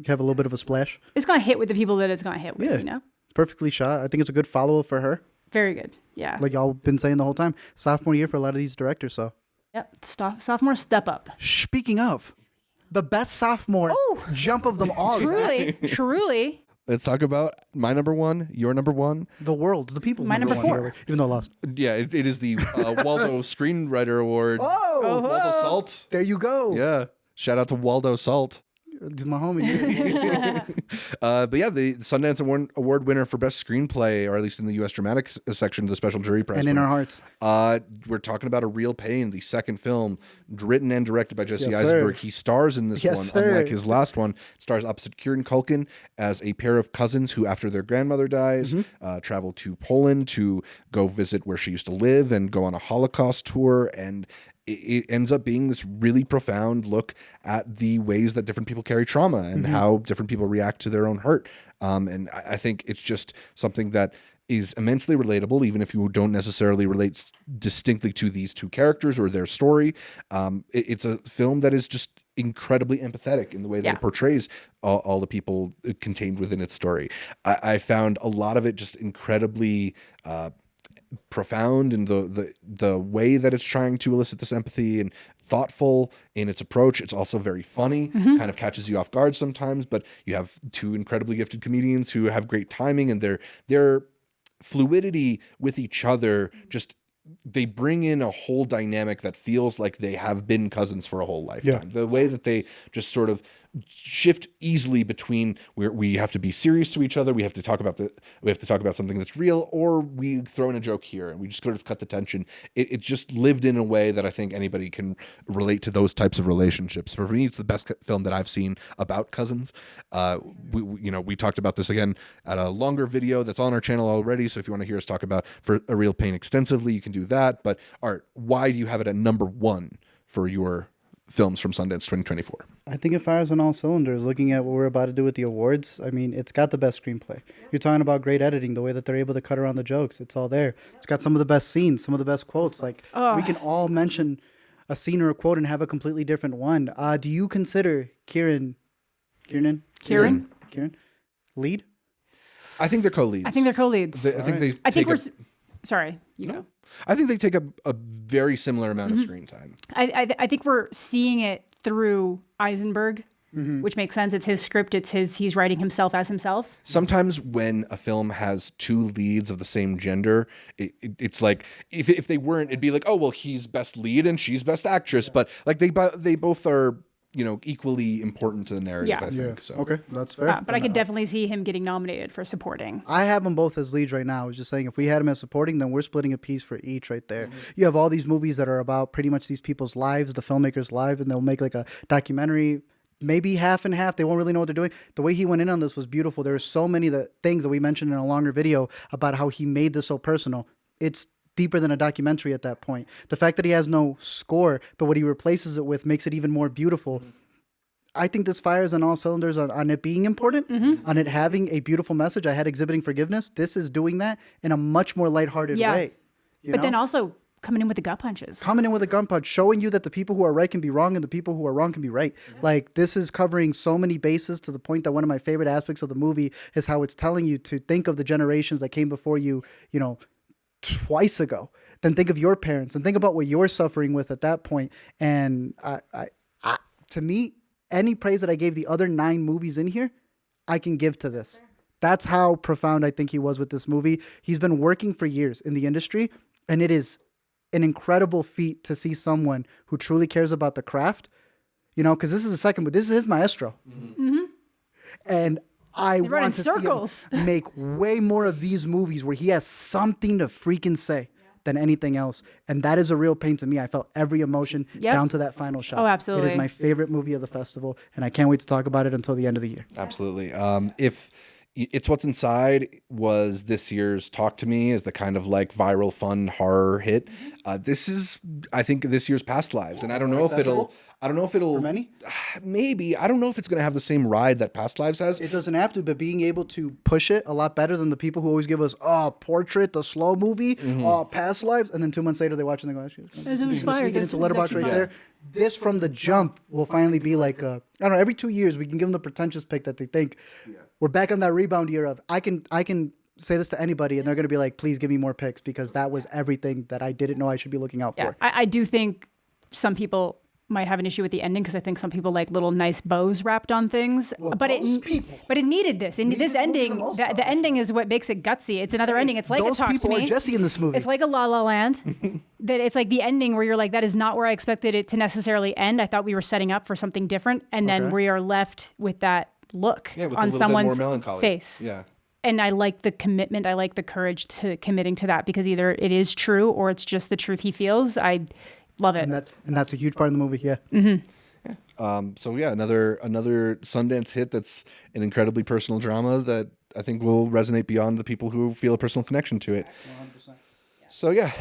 have a little bit of a splash.
It's gonna hit with the people that it's gonna hit with.
Yeah. It's perfectly shot. I think it's a good follow-up for her.
Very good. Yeah.
Like y'all been saying the whole time, sophomore year for a lot of these directors. So.
Yep. Sophomore step up.
Speaking of, the best sophomore jump of them all.
Truly.
Let's talk about my number one, your number one.
The world's, the people's
my number 4.
Really, even though I lost.
Yeah, it is the Waldo Screenwriter Award.
Oh!
Waldo Salt.
There you go.
Yeah. Shout out to Waldo Salt.
My homie.
But yeah, the Sundance Award winner for Best Screenplay, or at least in the U.S. Dramatic section of the Special Jury Prize.
And in our hearts.
We're talking about A Real Pain, the second film, written and directed by Jesse
Yes,
Eisenberg.
sir.
He stars in this one,
sir.
unlike his last one. Stars opposite Kieran Culkin as a pair of cousins who, after their grandmother dies, travel to Poland to go visit where she used to live and go on a Holocaust tour. And it ends up being this really profound look at the ways that different people carry trauma and how different people react to their own hurt. And I think it's just something that is immensely relatable, even if you don't necessarily relate distinctly to these two characters or their story. It's a film that is just incredibly empathetic in the way that it portrays all the people contained within its story. I found a lot of it just incredibly profound in the way that it's trying to elicit this empathy, and thoughtful in its approach. It's also very funny, kind of catches you off guard sometimes, but you have two incredibly gifted comedians who have great timing, and their fluidity with each other, just they bring in a whole dynamic that feels like they have been cousins for a whole lifetime. The way that they just sort of shift easily between where we have to be serious to each other, we have to talk about something that's real, or we throw in a joke here and we just sort of cut the tension. It just lived in a way that I think anybody can relate to those types of relationships. For me, it's the best film that I've seen about cousins. We talked about this again at a longer video that's on our channel already. So if you want to hear us talk about For a Real Pain extensively, you can do that. But Art, why do you have it at number 1 for your films from Sundance 2024.
I think it fires on all cylinders. Looking at what we're about to do with the awards, I mean, it's got the best screenplay. You're talking about great editing, the way that they're able to cut around the jokes. It's all there. It's got some of the best scenes, some of the best quotes. Like, we can all mention a scene or a quote and have a completely different one. Do you consider Kieran lead?
I think they're co-leads.
I think they're co-leads.
I think
Sorry, you go.
I think they take a very similar amount of screen time.
I think we're seeing it through Eisenberg, which makes sense. It's his script. He's writing himself as himself.
Sometimes when a film has two leads of the same gender, it's like if they weren't, it'd be like, oh well, he's best lead and she's best actress. But like they both are, you know, equally important to the narrative. I think so.
Okay, that's fair.
But I could definitely see him getting nominated for supporting.
I have them both as leads right now. I was just saying, if we had them as supporting, then we're splitting a piece for each right there. You have all these movies that are about pretty much these people's lives, the filmmakers' lives, and they'll make like a documentary, maybe half and half. They won't really know what they're doing. The way he went in on this was beautiful. There are so many things that we mentioned in a longer video about how he made this so personal. It's deeper than a documentary at that point. The fact that he has no score, but what he replaces it with makes it even more beautiful. I think this fires on all cylinders on it being important, on it having a beautiful message. I had Exhibiting Forgiveness. This is doing that in a much more lighthearted way.
But then also coming in with the gut punches.
Coming in with a gun punch, showing you that the people who are right can be wrong and the people who are wrong can be right. Like, this is covering so many bases to the point that one of my favorite aspects of the movie is how it's telling you to think of the generations that came before you, you know, twice ago. Then think of your parents and think about what you're suffering with at that point. And to me, any praise that I gave the other 9 movies in here, I can give to this. That's how profound I think he was with this movie. He's been working for years in the industry, and it is an incredible feat to see someone who truly cares about the craft, you know, because this is the second, but this is his maestro. And I want to see him make way more of these movies where he has something to freaking say than anything else. And that is a real pain to me. I felt every emotion down to that final shot.
Oh, absolutely.
It is my favorite movie of the festival, and I can't wait to talk about it until the end of the year.
Absolutely. If It's What's Inside was this year's Talk to Me, is the kind of like viral fun horror hit. This is, I think, this year's Past Lives, and I don't know if it'll
For many?
Maybe. I don't know if it's going to have the same ride that Past Lives has.
It doesn't have to, but being able to push it a lot better than the people who always give us, Portrait, the slow movie, Past Lives, and then 2 months later they watch and they go,
it was fire.
Get into Letterboxd right there. This from the jump will finally be like, I don't know, every 2 years we can give them the pretentious pick that they think. We're back on that rebound year of, I can say this to anybody and they're going to be like, please give me more picks, because that was everything that I didn't know I should be looking out for.
I do think some people might have an issue with the ending, because I think some people like little nice bows wrapped on things.
Well,
but it needed this. And this ending, the ending is what makes it gutsy. It's another ending. It's like a Talk to Me.
Those people are Jesse in this movie.
It's like a La La Land. That it's like the ending where you're like, that is not where I expected it to necessarily end. I thought we were setting up for something different, and then we are left with that look on someone's face.
Yeah.
And I like the commitment. I like the courage to committing to that, because either it is true or it's just the truth he feels. I love it.
And that's a huge part of the movie. Yeah.
So yeah, another Sundance hit that's an incredibly personal drama that I think will resonate beyond the people who feel a personal connection to it. 100%. So yeah,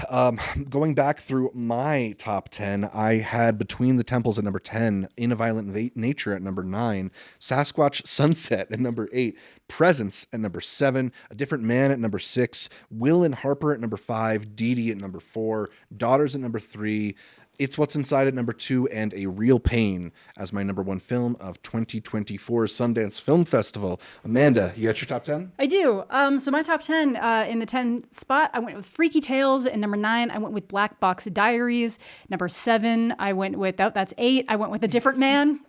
going back through my top 10, I had Between the Temples at number 10, In a Violent Nature at number 9, Sasquatch Sunset at number 8, Presence at number 7, A Different Man at number 6, Will and Harper at number 5, Didi at number 4, Daughters at number 3, It's What's Inside at number 2, and A Real Pain as my number 1 film of 2024 Sundance Film Festival. Amanda, you got your top 10?
I do. So my top 10, in the 10 spot, I went with Freaky Tales. And number 9, I went with Black Box Diaries. Number 7, I went with, that's 8, I went with A Different Man.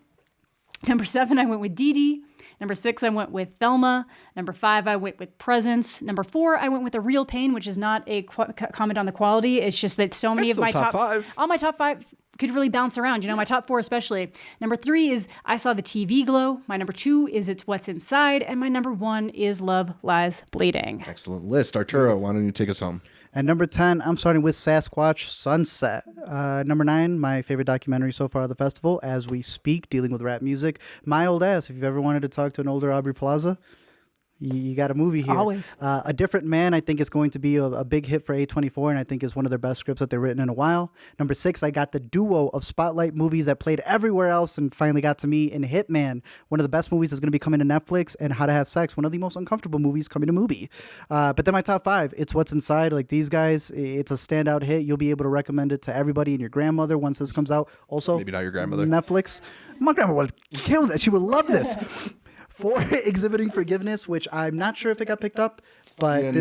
Number 7, I went with Didi. Number 6, I went with Thelma. Number 5, I went with Presence. Number 4, I went with A Real Pain, which is not a comment on the quality. It's just that so many of my top 5. All my top 5 could really bounce around, my top 4 especially. Number 3 is I Saw the TV Glow. My number 2 is It's What's Inside. And my number 1 is Love Lies Bleeding.
Excellent list. Arturo, why don't you take us home?
At number 10, I'm starting with Sasquatch Sunset. Number 9, my favorite documentary so far of the festival, As We Speak, dealing with rap music. My Old Ass. If you've ever wanted to talk to an older Aubrey Plaza, you got a movie here.
Always.
A Different Man, I think, is going to be a big hit for A24, and I think is one of their best scripts that they've written in a while. Number 6, I got the duo of spotlight movies that played everywhere else and finally got to me in Hitman, one of the best movies that's going to be coming to Netflix, and How to Have Sex, one of the most uncomfortable movies coming to movie. But then my top 5, It's What's Inside. Like these guys, it's a standout hit. You'll be able to recommend it to everybody and your grandmother once this comes out. Also,
Maybe not your grandmother.
Netflix. My grandma would kill that. She would love this. 4, Exhibiting Forgiveness, which I'm not sure if it got picked up, but
Yeah,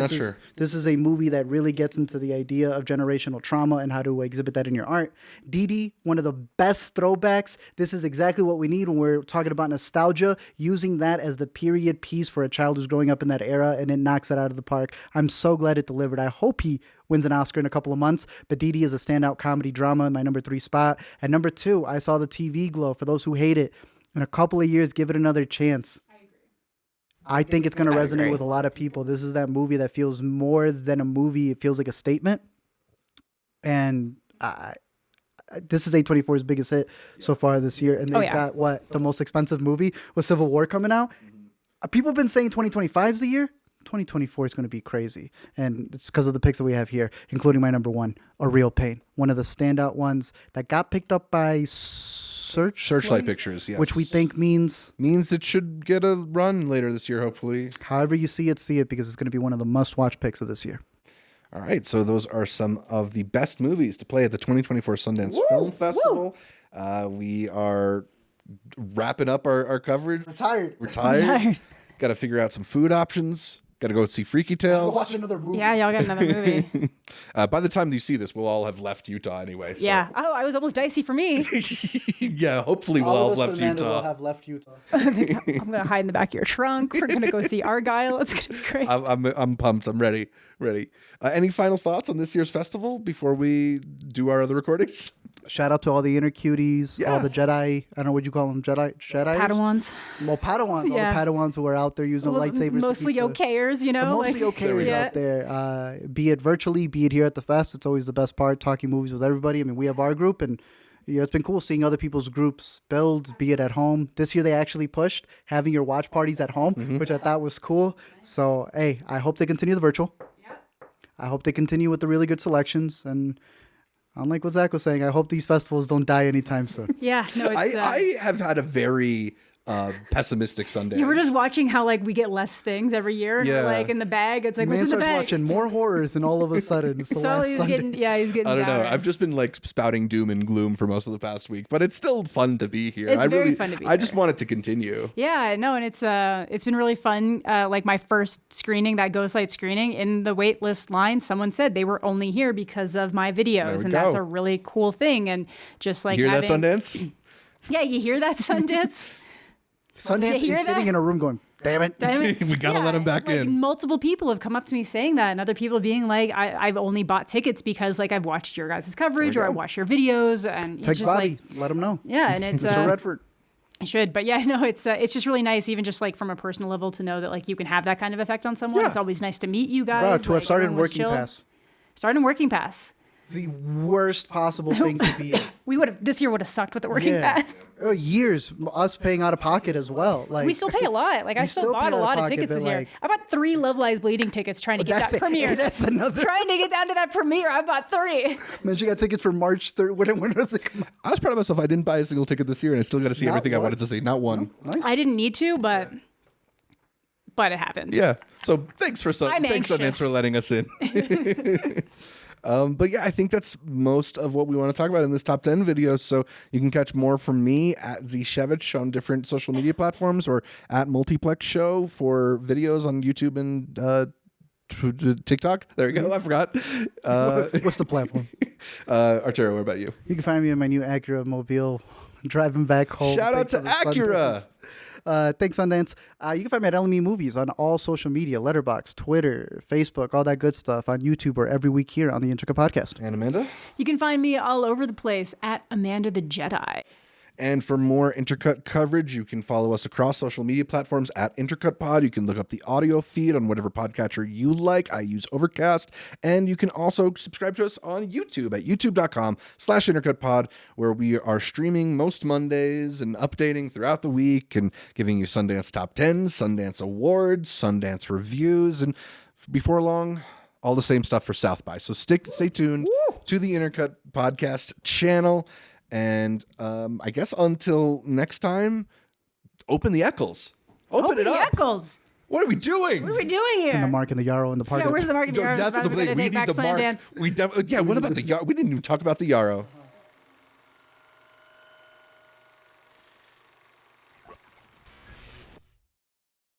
this is a movie that really gets into the idea of generational trauma and how to exhibit that in your art. Didi, one of the best throwbacks. This is exactly what we need when we're talking about nostalgia, using that as the period piece for a child who's growing up in that era, and it knocks it out of the park. I'm so glad it delivered. I hope he wins an Oscar in a couple of months, but Didi is a standout comedy drama in my number 3 spot. And number 2, I saw The TV Glow. For those who hate it, in a couple of years, give it another chance. I think it's going to resonate with a lot of people. This is that movie that feels more than a movie. It feels like a statement. And this is A24's biggest hit so far this year. And they've got, the most expensive movie with Civil War coming out. People have been saying 2025 is the year. 2024 is going to be crazy. And it's because of the picks that we have here, including my number 1, A Real Pain. One of the standout ones that got picked up by
Searchlight Pictures, yes.
which we think means
it should get a run later this year, hopefully.
However you see it, because it's going to be one of the must-watch picks of this year.
All right, so those are some of the best movies to play at the 2024 Sundance Film Festival. We are wrapping up our coverage. We're tired. Got to figure out some food options. Got to go see Freaky Tales.
Watch another movie.
Yeah, y'all got another movie.
By the time you see this, we'll all have left Utah anyway. So.
Yeah. Oh, I was almost dicey for me.
Yeah, hopefully we'll all have left Utah.
Will have left Utah.
I'm gonna hide in the back of your trunk. We're gonna go see Argyle. It's gonna be great.
I'm pumped. I'm ready. Any final thoughts on this year's festival before we do our other recordings?
Shout out to all the inner cuties, all the Jedi. I don't know what you call them, Jedi.
Padawans.
Well, Padawans.
Yeah.
All the Padawans who are out there using lightsabers.
Mostly okayers, you know.
Mostly okayers out there. Be it virtually, be it here at the fest. It's always the best part, talking movies with everybody. I mean, we have our group, and it's been cool seeing other people's groups build, be it at home. This year they actually pushed having your watch parties at home, which I thought was cool. So, hey, I hope they continue the virtual. Yeah. I hope they continue with the really good selections. And unlike what Zach was saying, I hope these festivals don't die anytime soon.
Yeah, no, it's...
I have had a very pessimistic Sundance.
You were just watching how we get less things every year, and we're in the bag. It's like,
Man
what's in the
starts
bag?
watching more horrors, and all of a sudden, it's the last
he's
Sundance.
getting
I don't know.
down.
I've just been spouting doom and gloom for most of the past week, but it's still fun to be here.
It's very fun to be
I just
here.
want it to continue.
Yeah, no, and it's been really fun. My first screening, that Ghostlight screening, in the waitlist line, someone said they were only here because of my videos, and that's a really cool thing. And just
You hear that, Sundance?
Yeah, you hear that, Sundance?
Sundance
You hear
is sitting
that?
in a room going, damn it.
Damn it.
We gotta let him back in.
Multiple people have come up to me saying that, and other people being like, I've only bought tickets because I've watched your guys' coverage or I watched your videos, and it's
Take
just
Bobby, let him know.
yeah, and it's
Mr. Redford.
I should, but yeah, no, it's just really nice, even just from a personal level, to know that you can have that kind of effect on someone.
Yeah.
It's always nice to meet you
Bro,
guys.
to have started
everyone was
Working
chill.
Pass.
Started in Working Pass.
The worst possible thing to be in.
This year would have sucked with the Working Pass.
Years, us paying out of pocket as well.
We still pay a lot. I still
still
bought
pay
a
out of
lot of
pocket,
tickets this
but,
year. I bought 3 Love Lies Bleeding tickets trying to get that premiere.
That's another.
Trying to get down to that premiere. I bought 3.
Man, she got tickets for March 3rd. When does it come out?
I was proud of myself. I didn't buy a single ticket this year, and I still got to see
Not
everything I
one?
wanted to see. Not one.
Nice.
I didn't need to, but it happened.
Yeah. So thanks
I'm
Sundance
anxious.
for letting us in. But yeah, I think that's most of what we want to talk about in this top 10 video. So you can catch more from me at Zshevich on different social media platforms, or at Multiplex Show for videos on YouTube and TikTok. There you go. I forgot.
What's the platform?
Arturo, what about you?
You can find me in my new Acura Mobile driving back home.
Shout out to
Thanks for the
Acura.
Sundance. Thanks, Sundance. You can find me at LME Movies on all social media, Letterboxd, Twitter, Facebook, all that good stuff, on YouTube, or every week here on the Intercut podcast.
And Amanda?
You can find me all over the place at Amanda the Jedi.
And for more Intercut coverage, you can follow us across social media platforms at Intercut Pod. You can look up the audio feed on whatever podcatcher you like. I use Overcast. And you can also subscribe to us on YouTube at youtube.com/IntercutPod, where we are streaming most Mondays and updating throughout the week and giving you Sundance Top 10, Sundance Awards, Sundance Reviews, and before long, all the same stuff for South by. So stay tuned to the Intercut Podcast channel. And I guess until next time, open the Eccles. Open it up.
Eccles.
What are we doing?
What are we doing here?
And the Mark and the Yarrow and the party.
Yeah, where's the Mark and the Yarrow?
That's the thing. We need the Mark.
Sundance.
What about the Yarrow? We didn't even talk about the Yarrow.